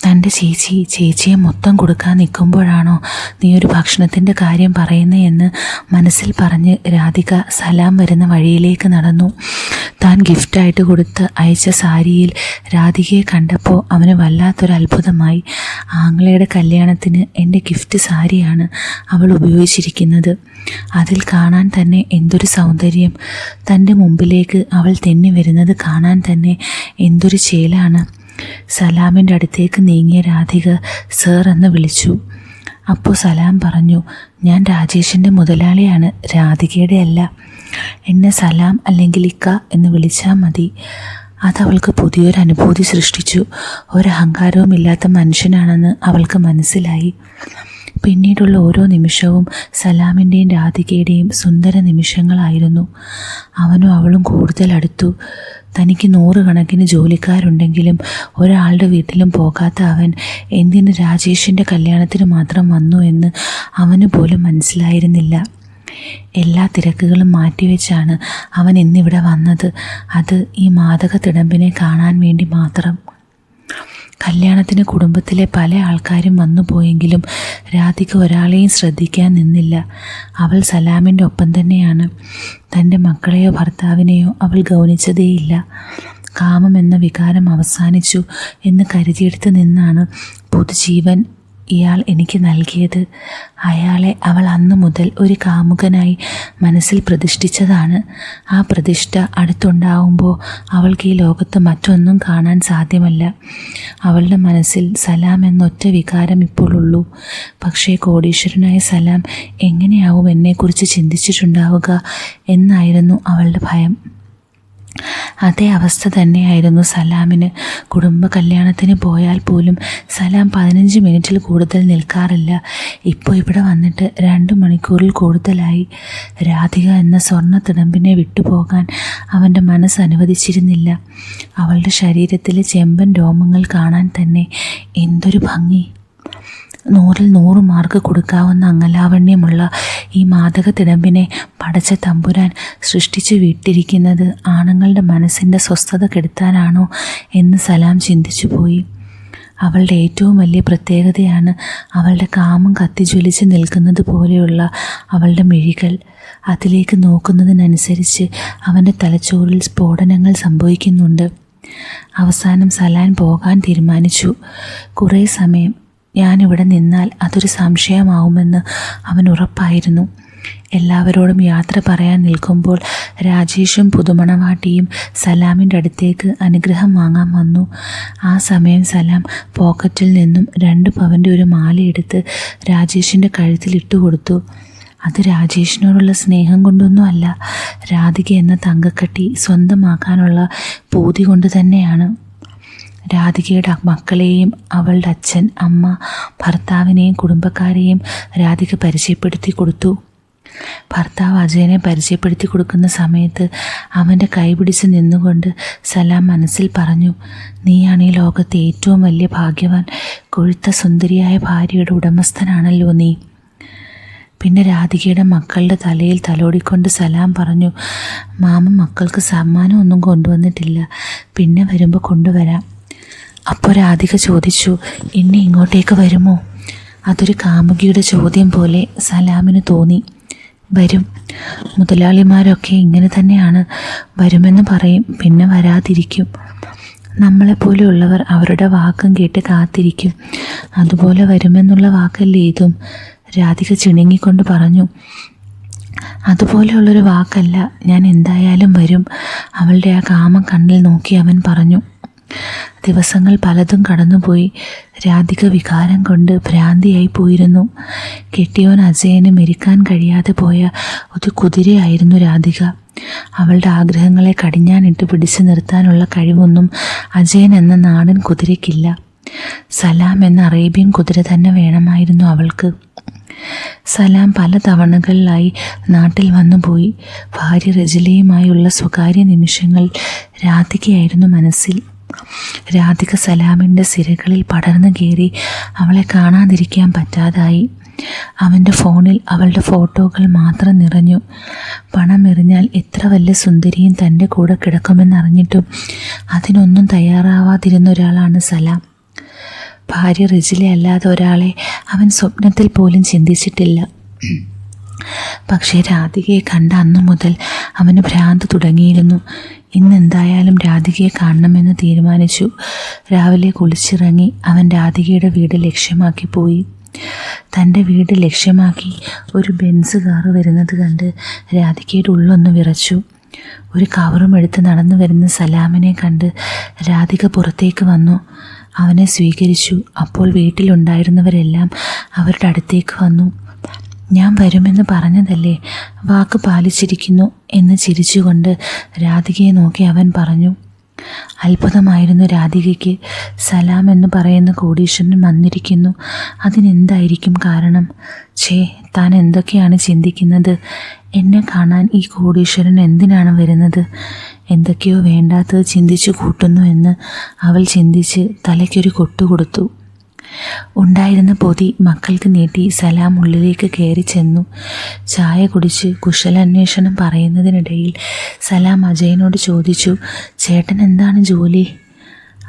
Speaker 1: തൻ്റെ ചേച്ചിയെ മൊത്തം കൊടുക്കാൻ നിൽക്കുമ്പോഴാണോ നീ ഒരു ഭക്ഷണത്തിൻ്റെ കാര്യം പറയുന്നതെന്ന് മനസ്സിൽ പറഞ്ഞ് രാധിക സലാം വരുന്ന വഴിയിലേക്ക് നടന്നു. താൻ ഗിഫ്റ്റായിട്ട് കൊടുത്ത് അയച്ച സാരിയിൽ രാധികയെ കണ്ടപ്പോൾ അവന് വല്ലാത്തൊരു അത്ഭുതമായി. ആങ്ങളയുടെ കല്യാണത്തിന് എൻ്റെ ഗിഫ്റ്റ് സാരിയാണ് അവൾ ഉപയോഗിച്ചിരിക്കുന്നത്. അതിൽ കാണാൻ തന്നെ എന്തൊരു സൗന്ദര്യം. തൻ്റെ മുമ്പിലേക്ക് അവൾ തെന്നി വരുന്നത് കാണാൻ തന്നെ എന്തൊരു ചേലാണ്. സലാമിൻ്റെ അടുത്തേക്ക് നീങ്ങിയ രാധിക സർ എന്ന് വിളിച്ചു. അപ്പോൾ സലാം പറഞ്ഞു, ഞാൻ രാജേഷിൻ്റെ മുതലാളിയാണ്, രാധികയുടെ അല്ല. എന്നെ സലാം അല്ലെങ്കിൽ ഇക്ക എന്ന് വിളിച്ചാൽ മതി. അതവൾക്ക് പുതിയൊരു അനുഭൂതി സൃഷ്ടിച്ചു. ഒരഹങ്കാരവുമില്ലാത്ത മനുഷ്യനാണെന്ന് അവൾക്ക് മനസ്സിലായി. പിന്നീടുള്ള ഓരോ നിമിഷവും സലാമിൻ്റെയും രാധികയുടെയും സുന്ദര നിമിഷങ്ങളായിരുന്നു. അവനും അവളും കൂടുതൽ അടുത്തു. തനിക്ക് 100 കണക്കിന് ജോലിക്കാരുണ്ടെങ്കിലും ഒരാളുടെ വീട്ടിലും പോകാത്ത അവൻ എന്തിന് രാജേഷിൻ്റെ കല്യാണത്തിന് മാത്രം വന്നു എന്ന് അവന് പോലും മനസ്സിലായിരുന്നില്ല. എല്ലാ തിരക്കുകളും മാറ്റിവെച്ചാണ് അവൻ ഇന്നിവിടെ വന്നത്. അത് ഈ മാദക തിടമ്പിനെ കാണാൻ വേണ്ടി മാത്രം. കല്യാണത്തിന് കുടുംബത്തിലെ പല ആൾക്കാരും വന്നു പോയെങ്കിലും രാധിക ഒരാളെയും ശ്രദ്ധിക്കാൻ നിന്നില്ല. അവൾ സലാമിൻ്റെ ഒപ്പം തന്നെയാണ്. തൻ്റെ മക്കളെയോ ഭർത്താവിനെയോ അവൾ ഗൗനിച്ചതേയില്ല. കാമം എന്ന വികാരം അവസാനിച്ചു എന്ന് കരുതിയെടുത്ത് നിന്നാണ് പുതുജീവൻ ഇയാൾ എനിക്ക് നൽകിയത്. അയാളെ അവൾ അന്നു മുതൽ ഒരു കാമുകനായി മനസ്സിൽ പ്രതിഷ്ഠിച്ചതാണ്. ആ പ്രതിഷ്ഠ അടുത്തുണ്ടാവുമ്പോൾ അവൾക്ക് ഈ ലോകത്ത് മറ്റൊന്നും കാണാൻ സാധ്യമല്ല. അവളുടെ മനസ്സിൽ സലാം എന്നൊറ്റ വികാരം ഇപ്പോൾ ഉള്ളൂ. പക്ഷേ കോടീശ്വരനായ സലാം എങ്ങനെയാവും എന്നെക്കുറിച്ച് ചിന്തിച്ചിട്ടുണ്ടാവുക എന്നായിരുന്നു അവളുടെ ഭയം. അതേ അവസ്ഥ തന്നെയായിരുന്നു സലാമിന്. കുടുംബ കല്യാണത്തിന് പോയാൽ പോലും സലാം 15 മിനിറ്റിൽ കൂടുതൽ നിൽക്കാറില്ല. ഇപ്പോൾ ഇവിടെ വന്നിട്ട് 2 മണിക്കൂറിൽ കൂടുതലായി. രാധിക എന്ന സ്വർണ്ണ തിടമ്പിനെ വിട്ടുപോകാൻ അവൻ്റെ മനസ്സ് അനുവദിച്ചിരുന്നില്ല. അവളുടെ ശരീരത്തിലെ ചെമ്പൻ രോമങ്ങൾ കാണാൻ തന്നെ എന്തൊരു ഭംഗി. 100-ൽ 100 മാർക്ക് കൊടുക്കാവുന്ന അംഗലാവണ്യമുള്ള ഈ മാദക തിടമ്പിനെ പടച്ച തമ്പുരാൻ സൃഷ്ടിച്ചു വിട്ടിരിക്കുന്നത് ആണുങ്ങളുടെ മനസ്സിൻ്റെ സ്വസ്ഥത കെടുത്താനാണോ എന്ന് സലാം ചിന്തിച്ചു പോയി. അവളുടെ ഏറ്റവും വലിയ പ്രത്യേകതയാണ് അവളുടെ കാമം കത്തിജ്വലിച്ച് നിൽക്കുന്നത് പോലെയുള്ള അവളുടെ മിഴികൾ. അതിലേക്ക് നോക്കുന്നതിനനുസരിച്ച് അവൻ്റെ തലച്ചോറിൽ സ്ഫോടനങ്ങൾ സംഭവിക്കുന്നുണ്ട്. അവസാനം സലാം പോകാൻ തീരുമാനിച്ചു. കുറേ സമയം ഞാനിവിടെ നിന്നാൽ അതൊരു സംശയമാവുമെന്ന് അവൻ ഉറപ്പായിരുന്നു. എല്ലാവരോടും യാത്ര പറയാൻ നിൽക്കുമ്പോൾ രാജേഷും പുതുമണവാട്ടിയും സലാമിൻ്റെ അടുത്തേക്ക് അനുഗ്രഹം വാങ്ങാൻ വന്നു. ആ സമയം സലാം പോക്കറ്റിൽ നിന്നും 2 പവൻ്റെ ഒരു മാലയെടുത്ത് രാജേഷിൻ്റെ കഴുത്തിൽ ഇട്ടുകൊടുത്തു. അത് രാജേഷിനോടുള്ള സ്നേഹം കൊണ്ടൊന്നും അല്ല, രാധിക എന്ന തങ്കക്കട്ടി സ്വന്തമാക്കാനുള്ള പൂതി കൊണ്ട് തന്നെയാണ്. രാധികയുടെ മക്കളെയും അവളുടെ അച്ഛൻ, അമ്മ, ഭർത്താവിനെയും കുടുംബക്കാരെയും രാധിക പരിചയപ്പെടുത്തി കൊടുത്തു. ഭർത്താവ് അജയനെ പരിചയപ്പെടുത്തി കൊടുക്കുന്ന സമയത്ത് അവൻ്റെ കൈപിടിച്ച് നിന്നുകൊണ്ട് സലാം മനസ്സിൽ പറഞ്ഞു, നീയാണ് ഈ ലോകത്തെ ഏറ്റവും വലിയ ഭാഗ്യവാൻ. കൊഴുത്ത സുന്ദരിയായ ഭാര്യയുടെ ഉടമസ്ഥനാണല്ലോ നീ. പിന്നെ രാധികയുടെ മക്കളുടെ തലയിൽ തലോടിക്കൊണ്ട് സലാം പറഞ്ഞു, മാമൻ മക്കൾക്ക് സമ്മാനമൊന്നും കൊണ്ടുവന്നിട്ടില്ല, പിന്നെ വരുമ്പോൾ കൊണ്ടുവരാം. അപ്പോൾ രാധിക ചോദിച്ചു, ഇനി ഇങ്ങോട്ടേക്ക് വരുമോ? അതൊരു കാമുകിയുടെ ചോദ്യം പോലെ സലാമിന് തോന്നി. വരും. മുതലാളിമാരൊക്കെ ഇങ്ങനെ തന്നെയാണ്, വരുമെന്ന് പറയും, പിന്നെ വരാതിരിക്കും. നമ്മളെപ്പോലെയുള്ളവർ അവരുടെ വാക്കും കേട്ട് കാത്തിരിക്കും. അതുപോലെ വരുമെന്നുള്ള വാക്കല്ലേ ഇതും? രാധിക ചിണുങ്ങിക്കൊണ്ട് പറഞ്ഞു. അതുപോലെയുള്ളൊരു വാക്കല്ല, ഞാൻ എന്തായാലും വരും. അവളുടെ ആ കാമം കണ്ണിൽ നോക്കി അവൻ പറഞ്ഞു. ദിവസങ്ങൾ പലതും കടന്നുപോയി. രാധിക വികാരം കൊണ്ട് ഭ്രാന്തിയായി പോയിരുന്നു. കെട്ടിയോൻ അജയന് മെരിക്കാൻ കഴിയാതെ പോയ ഒരു കുതിരയായിരുന്നു രാധിക. അവളുടെ ആഗ്രഹങ്ങളെ കടിഞ്ഞാനിട്ട് പിടിച്ചു നിർത്താനുള്ള കഴിവൊന്നും അജയൻ എന്ന നാടൻ കുതിരയ്ക്കില്ല. സലാം എന്ന അറേബ്യൻ കുതിര തന്നെ വേണമായിരുന്നു അവൾക്ക്. സലാം പല തവണകളിലായി നാട്ടിൽ വന്നുപോയി. ഭാര്യ റജിലയുമായുള്ള സ്വകാര്യ നിമിഷങ്ങൾ രാധികയായിരുന്നു മനസ്സിൽ. രാധിക സലാമിൻ്റെ സിരകളിൽ പടർന്നു കയറി അവളെ കാണാതിരിക്കാൻ പറ്റാതായി. അവൻ്റെ ഫോണിൽ അവളുടെ ഫോട്ടോകൾ മാത്രം നിറഞ്ഞു. പണം എറിഞ്ഞാൽ എത്ര വലിയ സുന്ദരിയും തൻ്റെ കൂടെ കിടക്കുമെന്നറിഞ്ഞിട്ടും അതിനൊന്നും തയ്യാറാവാതിരുന്ന ഒരാളാണ് സലാം. ഭാര്യ റജില അല്ലാതെ ഒരാളെ അവൻ സ്വപ്നത്തിൽ പോലും ചിന്തിച്ചിട്ടില്ല. പക്ഷേ രാധികയെ കണ്ട അന്നു മുതൽ അവന് ഭ്രാന്ത് തുടങ്ങിയിരുന്നു. ഇന്നെന്തായാലും രാധികയെ കാണണമെന്ന് തീരുമാനിച്ചു. രാവിലെ കുളിച്ചിറങ്ങി അവൻ രാധികയുടെ വീട് ലക്ഷ്യമാക്കി പോയി. തൻ്റെ വീട് ലക്ഷ്യമാക്കി ഒരു ബെൻസ് കാറ് വരുന്നത് കണ്ട് രാധികയുടെ ഉള്ളൊന്ന് വിറച്ചു. ഒരു കവറും എടുത്ത് നടന്നു വരുന്ന സലാമിനെ കണ്ട് രാധിക പുറത്തേക്ക് വന്നു. അവനെ സ്വീകരിച്ചു. അപ്പോൾ വീട്ടിലുണ്ടായിരുന്നവരെല്ലാം അവരുടെ അടുത്തേക്ക് വന്നു. ഞാൻ വരുമെന്ന് പറഞ്ഞതല്ലേ, വാക്ക് പാലിച്ചിരിക്കുന്നു എന്ന് ചിരിച്ചുകൊണ്ട് രാധികയെ നോക്കി അവൻ പറഞ്ഞു. അത്ഭുതമായിരുന്നു രാധികയ്ക്ക്. സലാം എന്ന് പറയുന്ന കോടീശ്വരൻ വന്നിരിക്കുന്നു. അതിനെന്തായിരിക്കും കാരണം? താൻ എന്തൊക്കെയാണ് ചിന്തിക്കുന്നത്? എന്നെ കാണാൻ ഈ കോടീശ്വരൻ എന്തിനാണ് വരുന്നത്? എന്തൊക്കെയോ വേണ്ടാത്തത് ചിന്തിച്ചു കൂട്ടുന്നു എന്ന് അവൾ ചിന്തിച്ച് തലയ്ക്കൊരു കൊട്ടുകൊടുത്തു. ഉണ്ടായിരുന്ന പൊതി മക്കൾക്ക് നീട്ടി സലാം ഉള്ളിലേക്ക് കയറി ചെന്നു. ചായ കുടിച്ച് കുശലാന്വേഷണം പറയുന്നതിനിടയിൽ സലാം അജയനോട് ചോദിച്ചു, ചേട്ടൻ എന്താണ് ജോലി?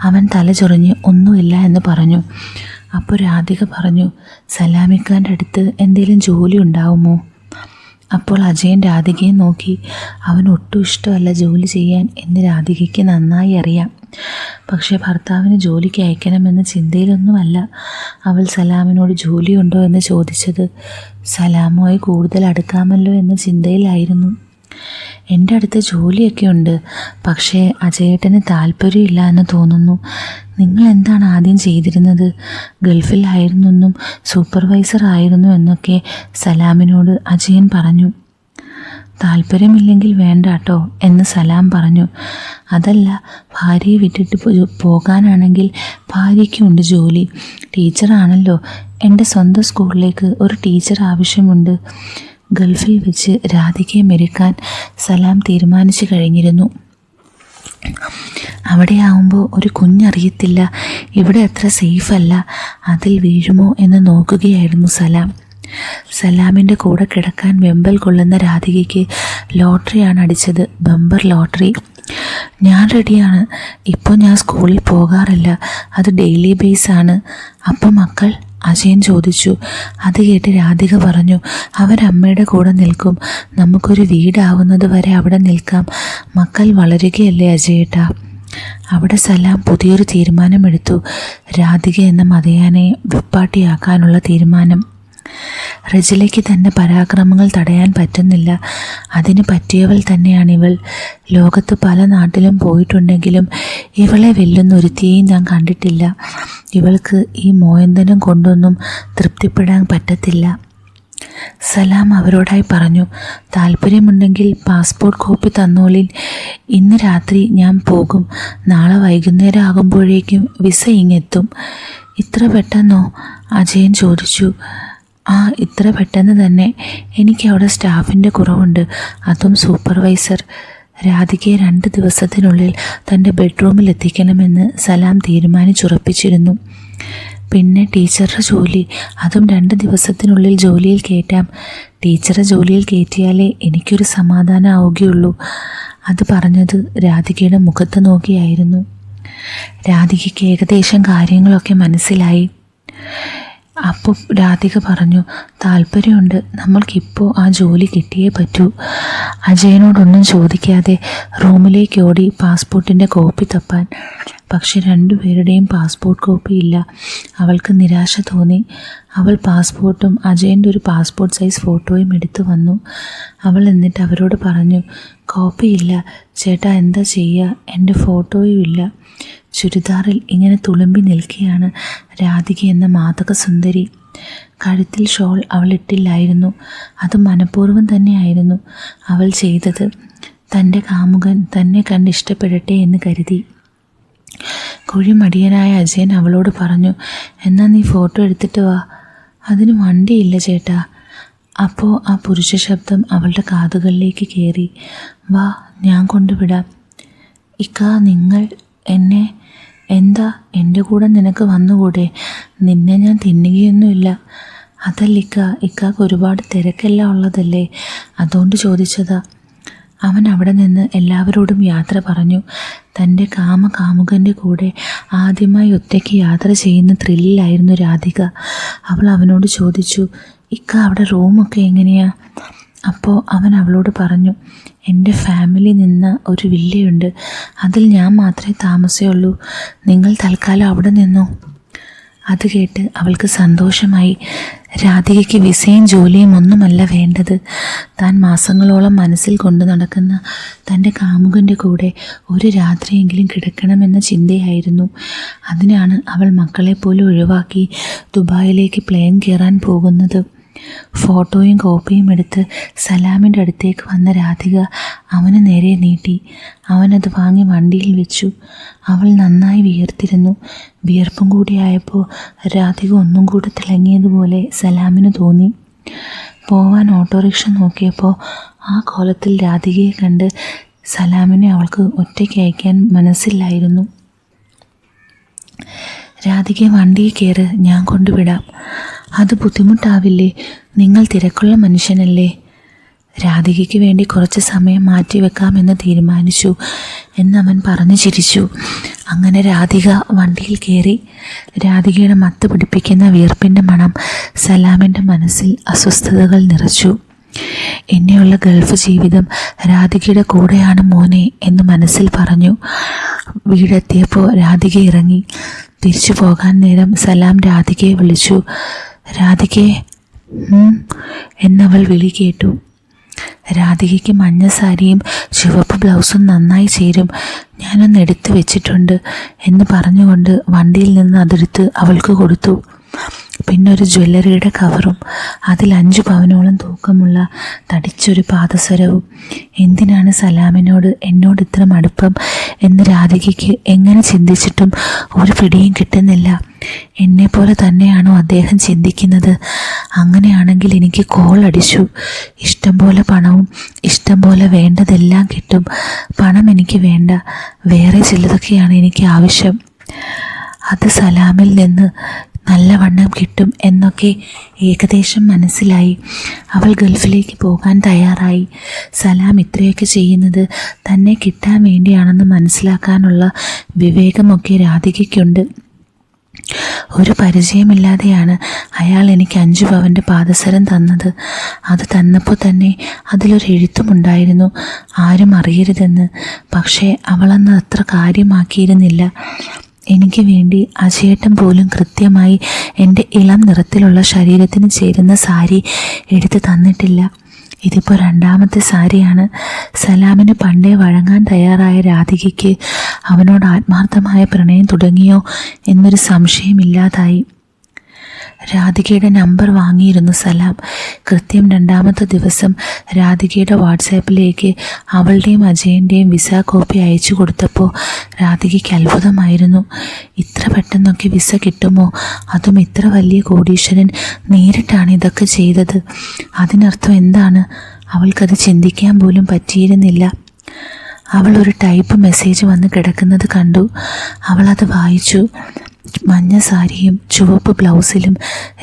Speaker 1: അവൻ തല ചൊറിഞ്ഞ് ഒന്നുമില്ല എന്ന് പറഞ്ഞു. അപ്പോൾ രാധിക പറഞ്ഞു, സലാമിക്കാൻ്റെ അടുത്ത് എന്തെങ്കിലും ജോലി ഉണ്ടാവുമോ? അപ്പോൾ അജയൻ രാധികയെ നോക്കി. അവൻ ഒട്ടും ഇഷ്ടമല്ല ജോലി ചെയ്യാൻ എന്ന് രാധികയ്ക്ക് നന്നായി അറിയാം. പക്ഷേ ഭർത്താവിന് ജോലിക്ക് അയക്കണമെന്ന ചിന്തയിലൊന്നുമല്ല അവൾ സലാമിനോട് ജോലിയുണ്ടോ എന്ന് ചോദിച്ചത്. സലാമുമായി കൂടുതൽ അടുക്കാമല്ലോ എന്ന ചിന്തയിലായിരുന്നു. എൻ്റെ അടുത്ത് ജോലിയൊക്കെ ഉണ്ട്, പക്ഷേ അജയേട്ടന് താല്പര്യമില്ല എന്ന് തോന്നുന്നു. നിങ്ങൾ എന്താണ് ആദ്യം ചെയ്തിരുന്നത്? ഗൾഫിലായിരുന്നെന്നും സൂപ്പർവൈസർ ആയിരുന്നു എന്നൊക്കെ സലാമിനോട് അജയൻ പറഞ്ഞു. താല്പര്യമില്ലെങ്കിൽ വേണ്ട കേട്ടോ എന്ന് സലാം പറഞ്ഞു. അതല്ല, ഭാര്യയെ വിട്ടിട്ട് പോകാനാണെങ്കിൽ ഭാര്യയ്ക്കുണ്ട് ജോലി, ടീച്ചറാണല്ലോ. എൻ്റെ സ്വന്തം സ്കൂളിലേക്ക് ഒരു ടീച്ചർ ആവശ്യമുണ്ട്. ഗൾഫിൽ വെച്ച് രാധികയെ മെരുക്കാൻ സലാം തീരുമാനിച്ചു കഴിഞ്ഞിരുന്നു. അവിടെ ആവുമ്പോൾ ഒരു കുഞ്ഞറിയത്തില്ല, ഇവിടെ അത്ര സേഫല്ല, അതിൽ വീഴുമോ എന്ന് നോക്കുകയായിരുന്നു സലാം. സലാമിൻ്റെ കൂടെ കിടക്കാൻ വെമ്പൽ കൊള്ളുന്ന രാധികയ്ക്ക് ലോട്ടറിയാണ് അടിച്ചത്, ബമ്പർ ലോട്ടറി. ഞാൻ റെഡിയാണ്, ഇപ്പോൾ ഞാൻ സ്കൂളിൽ പോകാറില്ല, അത് ഡെയിലി ബേസാണ്. അപ്പം മക്കൾ? അജയൻ ചോദിച്ചു. അത് കേട്ട് രാധിക പറഞ്ഞു, അവരമ്മയുടെ കൂടെ നിൽക്കും, നമുക്കൊരു വീടാവുന്നത് വരെ അവിടെ നിൽക്കാം. മക്കൾ വളരുകയല്ലേ അജയേട്ടാ. അവിടെ സലാം പുതിയൊരു തീരുമാനമെടുത്തു. രാധിക എന്ന മതയാനെ വെപ്പാട്ടിയാക്കാനുള്ള തീരുമാനം. റജിലയ്ക്ക് തൻ്റെ പരാക്രമങ്ങൾ തടയാൻ പറ്റുന്നില്ല. അതിന് പറ്റിയവൾ തന്നെയാണിവൾ. ലോകത്ത് പല നാട്ടിലും പോയിട്ടുണ്ടെങ്കിലും ഇവളെ വെല്ലുന്ന ഒരുത്തിയെയും ഞാൻ കണ്ടിട്ടില്ല. ഇവൾക്ക് ഈ മോയന്തനം കൊണ്ടൊന്നും തൃപ്തിപ്പെടാൻ പറ്റത്തില്ല. സലാം അവരോടായി പറഞ്ഞു. താല്പര്യമുണ്ടെങ്കിൽ പാസ്പോർട്ട് കോപ്പി തന്നോളിൻ. ഇന്ന് രാത്രി ഞാൻ പോകും. നാളെ വൈകുന്നേരം ആകുമ്പോഴേക്കും വിസ ഇങ്ങെത്തും. ഇത്ര പെട്ടെന്നോ? അജയൻ ചോദിച്ചു. ഇത്ര പെട്ടെന്ന് തന്നെ. എനിക്ക് അവിടെ സ്റ്റാഫിൻ്റെ കുറവുണ്ട്, അതും സൂപ്പർവൈസർ. രാധികയെ 2 ദിവസത്തിനുള്ളിൽ തൻ്റെ ബെഡ്റൂമിൽ എത്തിക്കണമെന്ന് സലാം തീരുമാനിച്ചുറപ്പിച്ചിരുന്നു. പിന്നെ ടീച്ചറുടെ ജോലി, അതും 2 ദിവസത്തിനുള്ളിൽ ജോലിയിൽ കയറ്റാം. ടീച്ചറെ ജോലിയിൽ കയറ്റിയാലേ എനിക്കൊരു സമാധാനം ആവുകയുള്ളൂ. അത് പറഞ്ഞത് രാധികയുടെ മുഖത്ത് നോക്കിയായിരുന്നു. രാധികയ്ക്ക് ഏകദേശം കാര്യങ്ങളൊക്കെ മനസ്സിലായി. അപ്പോൾ രാധിക പറഞ്ഞു, താല്പര്യമുണ്ട്, നമ്മൾക്കിപ്പോൾ ആ ജോലി കിട്ടിയേ പറ്റൂ. അജയനോടൊന്നും ചോദിക്കാതെ റൂമിലേക്ക് ഓടി പാസ്പോർട്ടിൻ്റെ കോപ്പി തപ്പാൻ. പക്ഷെ 2 പേരുടെയും പാസ്പോർട്ട് കോപ്പി ഇല്ല. അവൾക്ക് നിരാശ തോന്നി. അവൾ പാസ്പോർട്ടും അജയൻ്റെ ഒരു പാസ്പോർട്ട് സൈസ് ഫോട്ടോയും എടുത്തു വന്നു. അവൾ എന്നിട്ട് അവരോട് പറഞ്ഞു, കോപ്പിയില്ല ചേട്ടാ, എന്താ ചെയ്യുക, എൻ്റെ ഫോട്ടോയും ഇല്ല. ചുരിദാറിൽ ഇങ്ങനെ തുളുമ്പി നിൽക്കുകയാണ് രാധിക എന്ന മാതക സുന്ദരി. കഴുത്തിൽ ഷോൾ അവൾ ഇട്ടില്ലായിരുന്നു. അത് മനഃപൂർവ്വം തന്നെയായിരുന്നു അവൾ ചെയ്തത്. തൻ്റെ കാമുകൻ തന്നെ കണ്ട് ഇഷ്ടപ്പെടട്ടെ എന്ന് കരുതി. കുഴിമടിയനായ അജയൻ അവളോട് പറഞ്ഞു, എന്നാൽ നീ ഫോട്ടോ എടുത്തിട്ട് വാ. അതിന് വണ്ടിയില്ല ചേട്ടാ. അപ്പോൾ ആ പുരുഷ ശബ്ദം അവളുടെ കാതുകളിലേക്ക് കയറി. വാ, ഞാൻ കൊണ്ടുവിടാം. നിങ്ങൾ എന്നെ എന്താ, എൻ്റെ കൂടെ നിനക്ക് വന്നുകൂടെ? നിന്നെ ഞാൻ തിന്നുകയൊന്നുമില്ല. ഇക്കാക്ക് ഒരുപാട് തിരക്കെല്ലാം ഉള്ളതല്ലേ, അതുകൊണ്ട് ചോദിച്ചതാ. അവൻ അവിടെ നിന്ന് എല്ലാവരോടും യാത്ര പറഞ്ഞു. തൻ്റെ കാമുകൻ്റെ കൂടെ ആദ്യമായി ഒറ്റയ്ക്ക് യാത്ര ചെയ്യുന്ന ത്രില്ലിലായിരുന്നു രാധിക. അവൾ അവനോട് ചോദിച്ചു, അവിടെ റൂമൊക്കെ എങ്ങനെയാ? അപ്പോൾ അവൻ അവളോട് പറഞ്ഞു, എൻ്റെ ഫാമിലി നിന്ന ഒരു വില്ലയുണ്ട്, അതിൽ ഞാൻ മാത്രമേ താമസമുള്ളൂ. നിങ്ങൾ തൽക്കാലം അവിടെ നിന്നോ. അത് കേട്ട് അവൾക്ക് സന്തോഷമായി. രാധികയ്ക്ക് വിസയും ജോലിയും ഒന്നുമല്ല വേണ്ടത്. താൻ മാസങ്ങളോളം മനസ്സിൽ കൊണ്ടു നടക്കുന്ന തൻ്റെ കാമുകൻ്റെ കൂടെ ഒരു രാത്രിയെങ്കിലും കിടക്കണമെന്ന ചിന്തയായിരുന്നു. അതിനാണ് അവൾ മക്കളെപ്പോലും ഒഴിവാക്കി ദുബായിലേക്ക് പ്ലെയിൻ കയറാൻ പോകുന്നത്. ഫോട്ടോയും കോപ്പിയും എടുത്ത് സലാമിൻ്റെ അടുത്തേക്ക് വന്ന രാധിക അവന് നേരെ നീട്ടി. അവനത് വാങ്ങി വണ്ടിയിൽ വെച്ചു. അവൾ നന്നായി വിയർത്തിരുന്നു. വിയർപ്പും കൂടിയായപ്പോൾ രാധിക ഒന്നും കൂടെ തിളങ്ങിയതുപോലെ സലാമിന് തോന്നി. പോവാൻ ഓട്ടോറിക്ഷ നോക്കിയപ്പോൾ ആ കോലത്തിൽ രാധികയെ കണ്ട് സലാമിനെ അവൾക്ക് ഒറ്റയ്ക്ക് അയക്കാൻ മനസ്സില്ലായിരുന്നു. രാധികയെ വണ്ടിയിൽ കയറ്, ഞാൻ കൊണ്ടുവിടാം. അത് ബുദ്ധിമുട്ടാവില്ലേ? നിങ്ങൾ തിരക്കുള്ള മനുഷ്യനല്ലേ? രാധികയ്ക്ക് വേണ്ടി കുറച്ച് സമയം മാറ്റിവെക്കാമെന്ന് തീരുമാനിച്ചു എന്നവൻ പറഞ്ഞു ചിരിച്ചു. അങ്ങനെ രാധിക വണ്ടിയിൽ കയറി. രാധികയുടെ മത്ത് പിടിപ്പിക്കുന്ന വിയർപ്പിൻ്റെ മണം സലാമിൻ്റെ മനസ്സിൽ അസ്വസ്ഥതകൾ നിറച്ചു. ഇനിയുള്ള ഗൾഫ് ജീവിതം രാധികയുടെ കൂടെയാണ് മോനെ എന്ന് മനസ്സിൽ പറഞ്ഞു. വീടെത്തിയപ്പോൾ രാധിക ഇറങ്ങി. തിരിച്ചു പോകാൻ നേരം സലാം രാധികയെ വിളിച്ചു. രാധികയെ എന്നവൾ വിളി കേട്ടു. രാധികയ്ക്ക് മഞ്ഞ സാരിയും ചുവപ്പ് ബ്ലൗസും നന്നായി ചേരും, ഞാനൊന്ന് എടുത്തു വെച്ചിട്ടുണ്ട് എന്ന് പറഞ്ഞുകൊണ്ട് വണ്ടിയിൽ നിന്ന് അതെടുത്ത് അവൾക്ക് കൊടുത്തു. പിന്നെ ഒരു ജ്വല്ലറിയുടെ കവറും അതിൽ 5 പവനോളം തൂക്കമുള്ള തടിച്ചൊരു പാദസരവും. എന്തിനാണ് സലാമിനോട് എന്നോട് ഇത്ര മടുപ്പം എന്ന് രാധികയ്ക്ക് എങ്ങനെ ചിന്തിച്ചിട്ടും ഒരു പിടിയും കിട്ടുന്നില്ല. എന്നെപ്പോലെ തന്നെയാണോ അദ്ദേഹം ചിന്തിക്കുന്നത്? അങ്ങനെയാണെങ്കിൽ എനിക്ക് കോൾ അടിച്ചു. ഇഷ്ടം പോലെ പണവും ഇഷ്ടം പോലെ വേണ്ടതെല്ലാം കിട്ടും. പണം എനിക്ക് വേണ്ട, വേറെ ചിലതൊക്കെയാണ് എനിക്ക് ആവശ്യം. അത് സലാമിൽ നിന്ന് നല്ലവണ്ണം കിട്ടും എന്നൊക്കെ ഏകദേശം മനസ്സിലായി. അവൾ ഗൾഫിലേക്ക് പോകാൻ തയ്യാറായി. സലാം ഇത്രയൊക്കെ ചെയ്യുന്നത് തന്നെ കിട്ടാൻ വേണ്ടിയാണെന്ന് മനസ്സിലാക്കാനുള്ള വിവേകമൊക്കെ രാധികയ്ക്കുണ്ട്. ഒരു പരിചയമില്ലാതെയാണ് അയാൾ എനിക്ക് 5 പവൻ്റെ പാദസരം തന്നത്. അത് തന്നപ്പോൾ തന്നെ അതിലൊരു എഴുത്തുമുണ്ടായിരുന്നു, ആരും അറിയരുതെന്ന്. പക്ഷേ അവളന്ന് അത്ര കാര്യമാക്കിയിരുന്നില്ല. എനിക്ക് വേണ്ടി അജയേട്ടൻ പോലും കൃത്യമായി എൻ്റെ ഇളം നിറത്തിലുള്ള ശരീരത്തിന് ചേരുന്ന സാരി എടുത്ത് തന്നിട്ടില്ല. ഇതിപ്പോൾ രണ്ടാമത്തെ സാരിയാണ്. സലാമിന് പണ്ടേ വഴങ്ങാൻ തയ്യാറായ രാധികയ്ക്ക് അവനോട് ആത്മാർത്ഥമായ പ്രണയം തുടങ്ങിയോ എന്നൊരു സംശയമില്ലാതായി. രാധികയുടെ നമ്പർ വാങ്ങിയിരുന്നു സലാം. കൃത്യം രണ്ടാമത്തെ ദിവസം രാധികയുടെ വാട്സാപ്പിലേക്ക് അവളുടെയും അജയൻ്റെയും വിസ കോപ്പി അയച്ചു കൊടുത്തപ്പോൾ രാധികയ്ക്ക് അത്ഭുതമായിരുന്നു. ഇത്ര പെട്ടെന്നൊക്കെ വിസ കിട്ടുമോ? അതും ഇത്ര വലിയ കോടീശ്വരൻ നേരിട്ടാണ് ഇതൊക്കെ ചെയ്തത്. അതിനർത്ഥം എന്താണ്? അവൾക്കത് ചിന്തിക്കാൻ പോലും പറ്റിയിരുന്നില്ല. അവൾ ഒരു ടൈപ്പ് മെസ്സേജ് വന്ന് കിടക്കുന്നത് കണ്ടു. അവളത് വായിച്ചു. മഞ്ഞ സാരിയും ചുവപ്പ് ബ്ലൗസിലും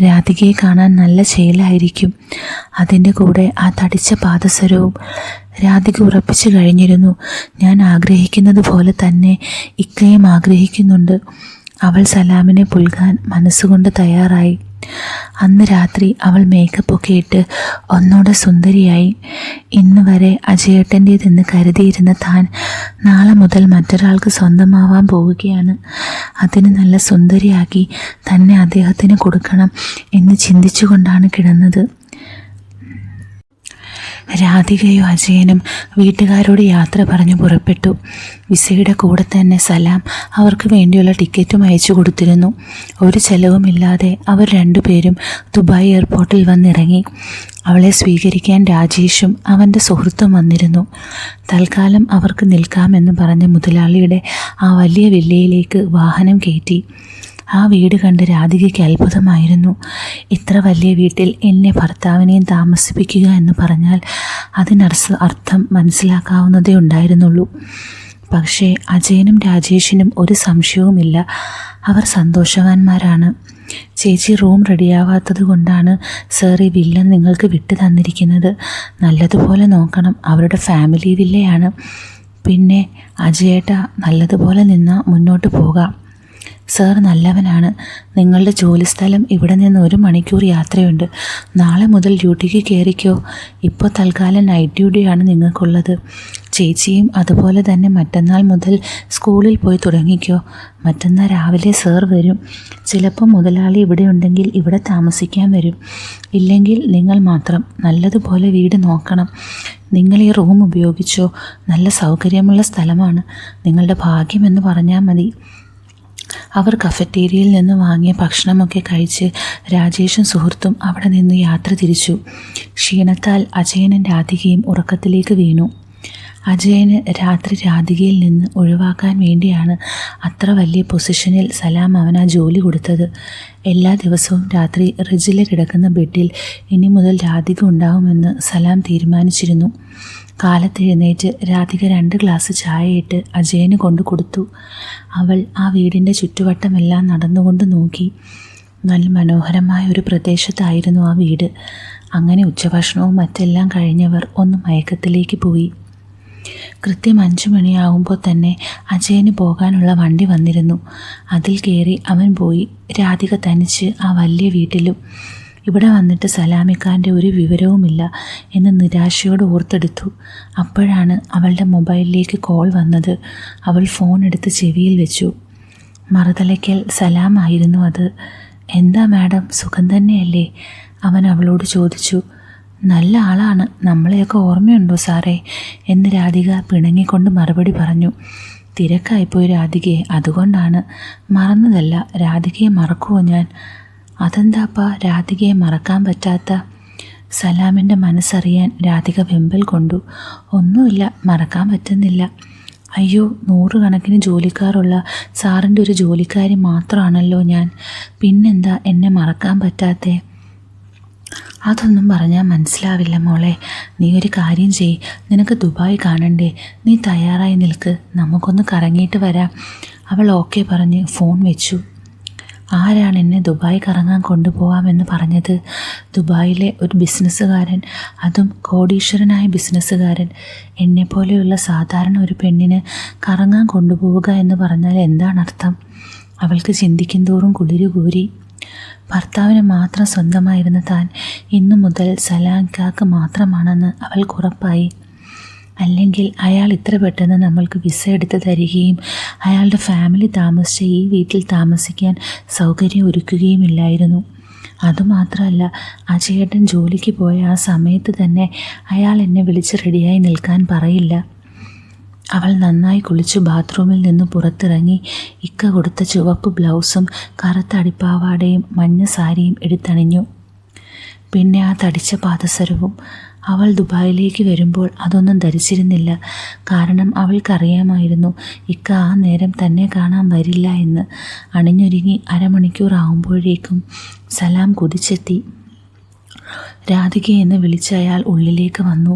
Speaker 1: രാധികയെ കാണാൻ നല്ല ചേലായിരിക്കും. അതിൻ്റെ കൂടെ ആ തടിച്ച പാദസരവും. രാധിക ഉറപ്പിച്ചു കഴിഞ്ഞിരുന്നു, ഞാൻ ആഗ്രഹിക്കുന്നത് പോലെ തന്നെ ഇക്കയും ആഗ്രഹിക്കുന്നുണ്ട്. അവൾ സലാമിനെ പുൽകാൻ മനസ്സുകൊണ്ട് തയ്യാറായി. അന്ന് രാത്രി അവൾ മേക്കപ്പൊക്കെ ഇട്ട് ഒന്നൂടെ സുന്ദരിയായി. ഇന്ന് വരെ അജയേട്ടൻ്റേതെന്ന് കരുതിയിരുന്ന താൻ നാളെ മുതൽ മറ്റൊരാൾക്ക് സ്വന്തമാവാൻ പോവുകയാണ്. അതിന് നല്ല സുന്ദരിയാക്കി തന്നെ അദ്ദേഹത്തിന് കൊടുക്കണം എന്ന് ചിന്തിച്ചുകൊണ്ടാണ് കിടന്നത്. രാധികയും അജയനും വീട്ടുകാരോട് യാത്ര പറഞ്ഞു പുറപ്പെട്ടു. വിസയുടെ കൂടെ തന്നെ സലാം അവർക്ക് വേണ്ടിയുള്ള ടിക്കറ്റും അയച്ചു കൊടുത്തിരുന്നു. ഒരു ചെലവുമില്ലാതെ അവർ രണ്ടുപേരും ദുബായ് എയർപോർട്ടിൽ വന്നിറങ്ങി. അവളെ സ്വീകരിക്കാൻ രാജേഷും അവൻ്റെ സുഹൃത്തും വന്നിരുന്നു. തൽക്കാലം അവർക്ക് നിൽക്കാമെന്ന് പറഞ്ഞ മുതലാളിയുടെ ആ വലിയ വില്ലയിലേക്ക് വാഹനം കയറ്റി. ആ വീട് കണ്ട് രാധികയ്ക്ക് അത്ഭുതമായിരുന്നു. ഇത്ര വലിയ വീട്ടിൽ എന്നെ ഭർത്താവിനെയും താമസിപ്പിക്കുക എന്ന് പറഞ്ഞാൽ അർത്ഥം മനസ്സിലാക്കാവുന്നതേ ഉണ്ടായിരുന്നുള്ളൂ. പക്ഷേ അജയനും രാജേഷിനും ഒരു സംശയവുമില്ല, അവർ സന്തോഷവാന്മാരാണ്. ചേച്ചി റൂം റെഡിയാവാത്തത് കൊണ്ടാണ് സാർ ഈ വില്ല നിങ്ങൾക്ക് വിട്ടു തന്നിരിക്കുന്നത്. നല്ലതുപോലെ നോക്കണം, അവരുടെ ഫാമിലി വില്ലയാണ്. പിന്നെ അജയേട്ട നല്ലതുപോലെ നിന്നാൽ മുന്നോട്ട് പോകാം. സാർ നല്ലവനാണ്. നിങ്ങളുടെ ജോലിസ്ഥലം ഇവിടെ നിന്ന് 1 മണിക്കൂർ യാത്രയുണ്ട്. നാളെ മുതൽ ഡ്യൂട്ടിക്ക് കയറിക്കോ. ഇപ്പോൾ തൽക്കാലം നൈറ്റ് ഡ്യൂട്ടിയാണ് നിങ്ങൾക്കുള്ളത്. ചേച്ചിയും അതുപോലെ തന്നെ മറ്റന്നാൾ മുതൽ സ്കൂളിൽ പോയി തുടങ്ങിക്കോ. മറ്റന്നാൾ രാവിലെ സാർ വരും. ചിലപ്പോൾ മുതലാളി ഇവിടെ ഉണ്ടെങ്കിൽ ഇവിടെ താമസിക്കാൻ വരും. ഇല്ലെങ്കിൽ നിങ്ങൾ മാത്രം. നല്ലതുപോലെ വീട് നോക്കണം. നിങ്ങൾ ഈ റൂം ഉപയോഗിച്ചോ. നല്ല സൗകര്യമുള്ള സ്ഥലമാണ്. നിങ്ങളുടെ ഭാഗ്യമെന്ന് പറഞ്ഞാൽ മതി. അവർ കഫറ്റേരിയയിൽ നിന്ന് വാങ്ങിയ ഭക്ഷണമൊക്കെ കഴിച്ച് രാജേഷും സുഹൃത്തും അവിടെ നിന്ന് യാത്ര തിരിച്ചു. ക്ഷീണത്താൽ അജയനും രാധികയും ഉറക്കത്തിലേക്ക് വീണു. അജയന് രാത്രി രാധികയിൽ നിന്ന് ഒഴിവാക്കാൻ വേണ്ടിയാണ് അത്ര വലിയ പൊസിഷനിൽ സലാം അവന് ആ ജോലി കൊടുത്തത്. എല്ലാ ദിവസവും രാത്രി റിജിൽ കിടക്കുന്ന ബെഡിൽ ഇനി മുതൽ രാധിക ഉണ്ടാവുമെന്ന് സലാം തീരുമാനിച്ചിരുന്നു. കാലത്തെഴുന്നേറ്റ് രാധിക 2 ഗ്ലാസ് ചായയിട്ട് അജയന് കൊണ്ടു കൊടുത്തു. അവൾ ആ വീടിൻ്റെ ചുറ്റുവട്ടമെല്ലാം നടന്നുകൊണ്ട് നോക്കി. നല്ല മനോഹരമായ ഒരു പ്രദേശത്തായിരുന്നു ആ വീട്. അങ്ങനെ ഉച്ചഭക്ഷണവും മറ്റെല്ലാം കഴിഞ്ഞവർ ഒന്ന് മയക്കത്തിലേക്ക് പോയി. കൃത്യം 5 മണിയാകുമ്പോൾ തന്നെ അജയന് പോകാനുള്ള വണ്ടി വന്നിരുന്നു. അതിൽ കയറി അവൻ പോയി. രാധിക തനിച്ച് ആ വലിയ വീട്ടിലും. ഇവിടെ വന്നിട്ട് സലാമിക്കാൻ്റെ ഒരു വിവരവുമില്ല എന്ന് നിരാശയോട് ഓർത്തെടുത്തു. അപ്പോഴാണ് അവളുടെ മൊബൈലിലേക്ക് കോൾ വന്നത്. അവൾ ഫോൺ എടുത്ത് ചെവിയിൽ വെച്ചു. മറുതലയ്ക്കൽ സലാം ആയിരുന്നു അത്. എന്താ മാഡം, സുഖം തന്നെയല്ലേ? അവൻ അവളോട് ചോദിച്ചു. നല്ല ആളാണ്, നമ്മളെയൊക്കെ ഓർമ്മയുണ്ടോ സാറേ എന്ന് രാധിക പിണങ്ങിക്കൊണ്ട് മറുപടി പറഞ്ഞു. തിരക്കായിപ്പോയി രാധികയെ, അതുകൊണ്ടാണ്. മറന്നതല്ല, രാധികയെ മറക്കുമോ ഞാൻ? അതെന്താപ്പാ രാധികയെ മറക്കാൻ പറ്റാത്ത? സലാമിൻ്റെ മനസ്സറിയാൻ രാധിക വെമ്പൽ കൊണ്ടു. ഒന്നുമില്ല, മറക്കാൻ പറ്റുന്നില്ല. അയ്യോ, 100 കണക്കിന് ജോലിക്കാരുള്ള സാറിൻ്റെ ഒരു ജോലിക്കാരി മാത്രമാണല്ലോ ഞാൻ. പിന്നെന്താ എന്നെ മറക്കാൻ പറ്റാത്തേ? അതൊന്നും പറഞ്ഞാൽ മനസ്സിലാവില്ല മോളെ. നീ ഒരു കാര്യം ചെയ്യ്, നിനക്ക് ദുബായ് കാണണ്ടേ? നീ തയ്യാറായി നിൽക്ക്, നമുക്കൊന്ന് കറങ്ങിയിട്ട് വരാം. അവൾ ഓക്കെ പറഞ്ഞ് ഫോൺ വെച്ചു. ആരാണ് എന്നെ ദുബായ് കറങ്ങാൻ കൊണ്ടുപോകാമെന്ന് പറഞ്ഞത്? ദുബായിലെ ഒരു ബിസിനസ്സുകാരൻ, അതും കോടീശ്വരനായ ബിസിനസ്സുകാരൻ. എന്നെപ്പോലെയുള്ള സാധാരണ ഒരു പെണ്ണിന് കറങ്ങാൻ കൊണ്ടുപോവുക എന്ന് പറഞ്ഞാൽ എന്താണർത്ഥം? അവൾക്ക് ചിന്തിക്കും തോറും കുളിരുകൂരി. ഭർത്താവിന് മാത്രം സ്വന്തമായിരുന്ന താൻ ഇന്നു മുതൽ സലാംക്കാക്ക് മാത്രമാണെന്ന് അവൾക്ക് ഉറപ്പായി. അല്ലെങ്കിൽ അയാൾ ഇത്ര പെട്ടെന്ന് നമ്മൾക്ക് വിസ എടുത്ത് തരികയും അയാളുടെ ഫാമിലി താമസിച്ച ഈ വീട്ടിൽ താമസിക്കാൻ സൗകര്യം ഒരുക്കുകയുമില്ലായിരുന്നു. അതുമാത്രമല്ല, അജയേട്ടൻ ജോലിക്ക് പോയ ആ സമയത്ത് തന്നെ അയാൾ എന്നെ വിളിച്ച് റെഡിയായി നിൽക്കാൻ പറയില്ല. അവൾ നന്നായി കുളിച്ചു ബാത്റൂമിൽ നിന്ന് പുറത്തിറങ്ങി ഇക്ക കൊടുത്ത ചുവപ്പ് ബ്ലൗസും കറുത്ത അടിപ്പാവാടയും മഞ്ഞ സാരിയും എടുത്തണിഞ്ഞു. പിന്നെ ആ തടിച്ച പാദസരവും. അവൾ ദുബായിലേക്ക് വരുമ്പോൾ അതൊന്നും ധരിച്ചിരുന്നില്ല. കാരണം അവൾക്കറിയാമായിരുന്നു ഇക്ക ആ നേരം തന്നെ കാണാൻ വരില്ല എന്ന്. അണിഞ്ഞൊരുങ്ങി അരമണിക്കൂർ ആകുമ്പോഴേക്കും സലാം കുതിച്ചെത്തി. രാധിക എന്ന് വിളിച്ച് അയാൾ ഉള്ളിലേക്ക് വന്നു.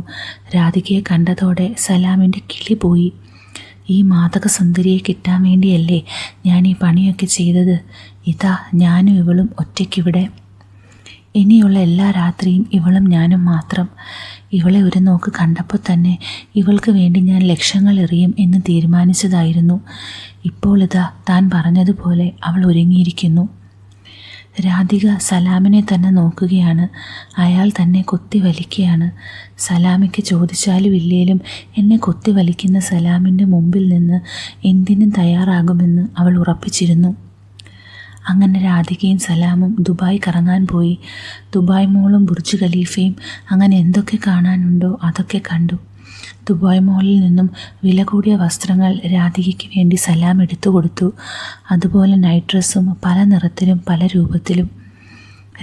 Speaker 1: രാധികയെ കണ്ടതോടെ സലാമിൻ്റെ കിളി പോയി. ഈ മാതക സുന്ദരിയെ കിട്ടാൻ വേണ്ടിയല്ലേ ഞാൻ ഈ പണിയൊക്കെ ചെയ്തത്? ഇതാ ഞാനും ഇവളും ഒറ്റയ്ക്കിവിടെ. ഇനിയുള്ള എല്ലാ രാത്രിയും ഇവളും ഞാനും മാത്രം. ഇവളെ ഒരു നോക്ക് കണ്ടപ്പോൾ തന്നെ ഇവൾക്ക് വേണ്ടി ഞാൻ ലക്ഷങ്ങൾ എറിയും എന്ന് തീരുമാനിച്ചതായിരുന്നു. ഇപ്പോൾ ഇതാ താൻ പറഞ്ഞതുപോലെ അവൾ ഒരുങ്ങിയിരിക്കുന്നു. രാധിക സലാമിനെ തന്നെ നോക്കുകയാണ്. അയാൾ തന്നെ കൊത്തി വലിക്കുകയാണ്. സലാമിക്ക് ചോദിച്ചാലും ഇല്ലേലും എന്നെ കൊത്തി വലിക്കുന്ന സലാമിൻ്റെ മുമ്പിൽ നിന്ന് എന്തിനും തയ്യാറാകുമെന്ന് അവൾ ഉറപ്പിച്ചിരുന്നു. അങ്ങനെ രാധികയും സലാമും ദുബായ് കറങ്ങാൻ പോയി. ദുബായ് മോളും ബുർജ് ഖലീഫയും അങ്ങനെ എന്തൊക്കെ കാണാനുണ്ടോ അതൊക്കെ കണ്ടു. ദുബായ് മോളിൽ നിന്നും വില കൂടിയ വസ്ത്രങ്ങൾ രാധികയ്ക്ക് വേണ്ടി സലാം എടുത്തു കൊടുത്തു. അതുപോലെ നൈറ്റ് ഡ്രസ്സും പല നിറത്തിലും പല രൂപത്തിലും.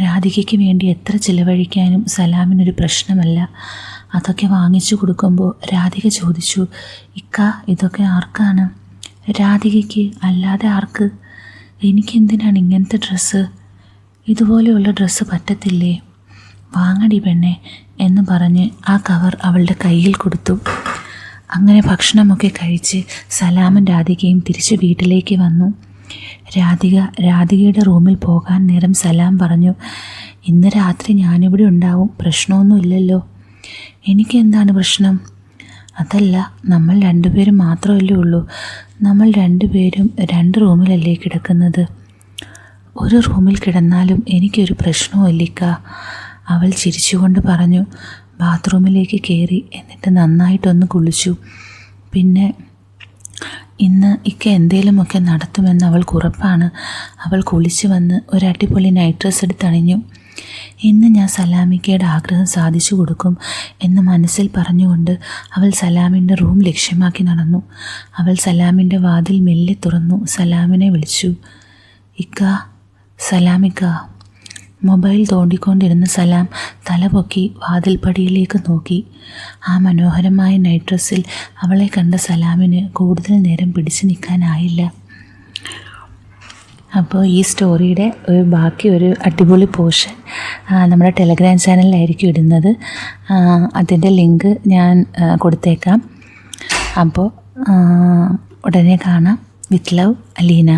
Speaker 1: രാധികയ്ക്ക് വേണ്ടി എത്ര ചിലവഴിക്കാനും സലാമിനൊരു പ്രശ്നമല്ല. അതൊക്കെ വാങ്ങിച്ചു കൊടുക്കുമ്പോൾ രാധിക ചോദിച്ചു, ഇക്ക ഇതൊക്കെ ആർക്കാണ്? രാധികയ്ക്ക്, അല്ലാതെ ആർക്ക്? എനിക്കെന്തിനാണ് ഇങ്ങനത്തെ ഡ്രസ്സ്? ഇതുപോലെയുള്ള ഡ്രസ്സ് പറ്റത്തില്ലേ? വാങ്ങടി പെണ്ണെ എന്ന് പറഞ്ഞ് ആ കവർ അവളുടെ കയ്യിൽ കൊടുത്തു. അങ്ങനെ ഭക്ഷണമൊക്കെ കഴിച്ച് സലാമും രാധികയും തിരിച്ച് വീട്ടിലേക്ക് വന്നു. രാധികയുടെ റൂമിൽ പോകാൻ നേരം സലാം പറഞ്ഞു, ഇന്ന് രാത്രി ഞാനിവിടെ ഉണ്ടാവും, പ്രശ്നമൊന്നുമില്ലല്ലോ. എനിക്കെന്താണ് പ്രശ്നം? അതല്ല, നമ്മൾ രണ്ടുപേരും മാത്രമല്ലേ ഉള്ളൂ. നമ്മൾ രണ്ടുപേരും 2 റൂമിലല്ലേ കിടക്കുന്നത്. ഒരു റൂമിൽ കിടന്നാലും എനിക്കൊരു പ്രശ്നവുമില്ലിക്ക. അവൾ ചിരിച്ചുകൊണ്ട് പറഞ്ഞു. ബാത്റൂമിലേക്ക് കയറി. എന്നിട്ട് നന്നായിട്ടൊന്ന് കുളിച്ചു. പിന്നെ ഇന്ന് ഇക്ക എന്തേലുമൊക്കെ നടത്തുമെന്ന് അവൾക്ക് ഉറപ്പാണ്. അവൾ കുളിച്ച് വന്ന് ഒരു അടിപൊളി നൈറ്റ് ഡ്രസ്സ് എടുത്തണിഞ്ഞു. ഇന്ന് ഞാൻ സലാമിക്കയുടെ ആഗ്രഹം സാധിച്ചു കൊടുക്കും എന്ന് മനസ്സിൽ പറഞ്ഞുകൊണ്ട് അവൾ സലാമിൻ്റെ റൂം ലക്ഷ്യമാക്കി നടന്നു. അവൾ സലാമിൻ്റെ വാതിൽ മെല്ലെ തുറന്നു സലാമിനെ വിളിച്ചു. ഇക്ക, സലാമിക്ക. മൊബൈൽ തോണ്ടിക്കൊണ്ടിരുന്ന സലാം തലപൊക്കി വാതിൽപ്പടിയിലേക്ക് നോക്കി. ആ മനോഹരമായ നൈറ്റ് ഡ്രസ്സിൽ അവളെ കണ്ട സലാമിന് കൂടുതൽ നേരം പിടിച്ചു നിൽക്കാനായില്ല. അപ്പോൾ ഈ സ്റ്റോറിയുടെ ബാക്കി ഒരു അടിപൊളി പോർഷൻ നമ്മുടെ ടെലഗ്രാം ചാനലിലായിരിക്കും ഇടുന്നത്. അതിൻ്റെ ലിങ്ക് ഞാൻ കൊടുത്തേക്കാം. അപ്പോൾ ഉടനെ കാണാം. With love, Aleena.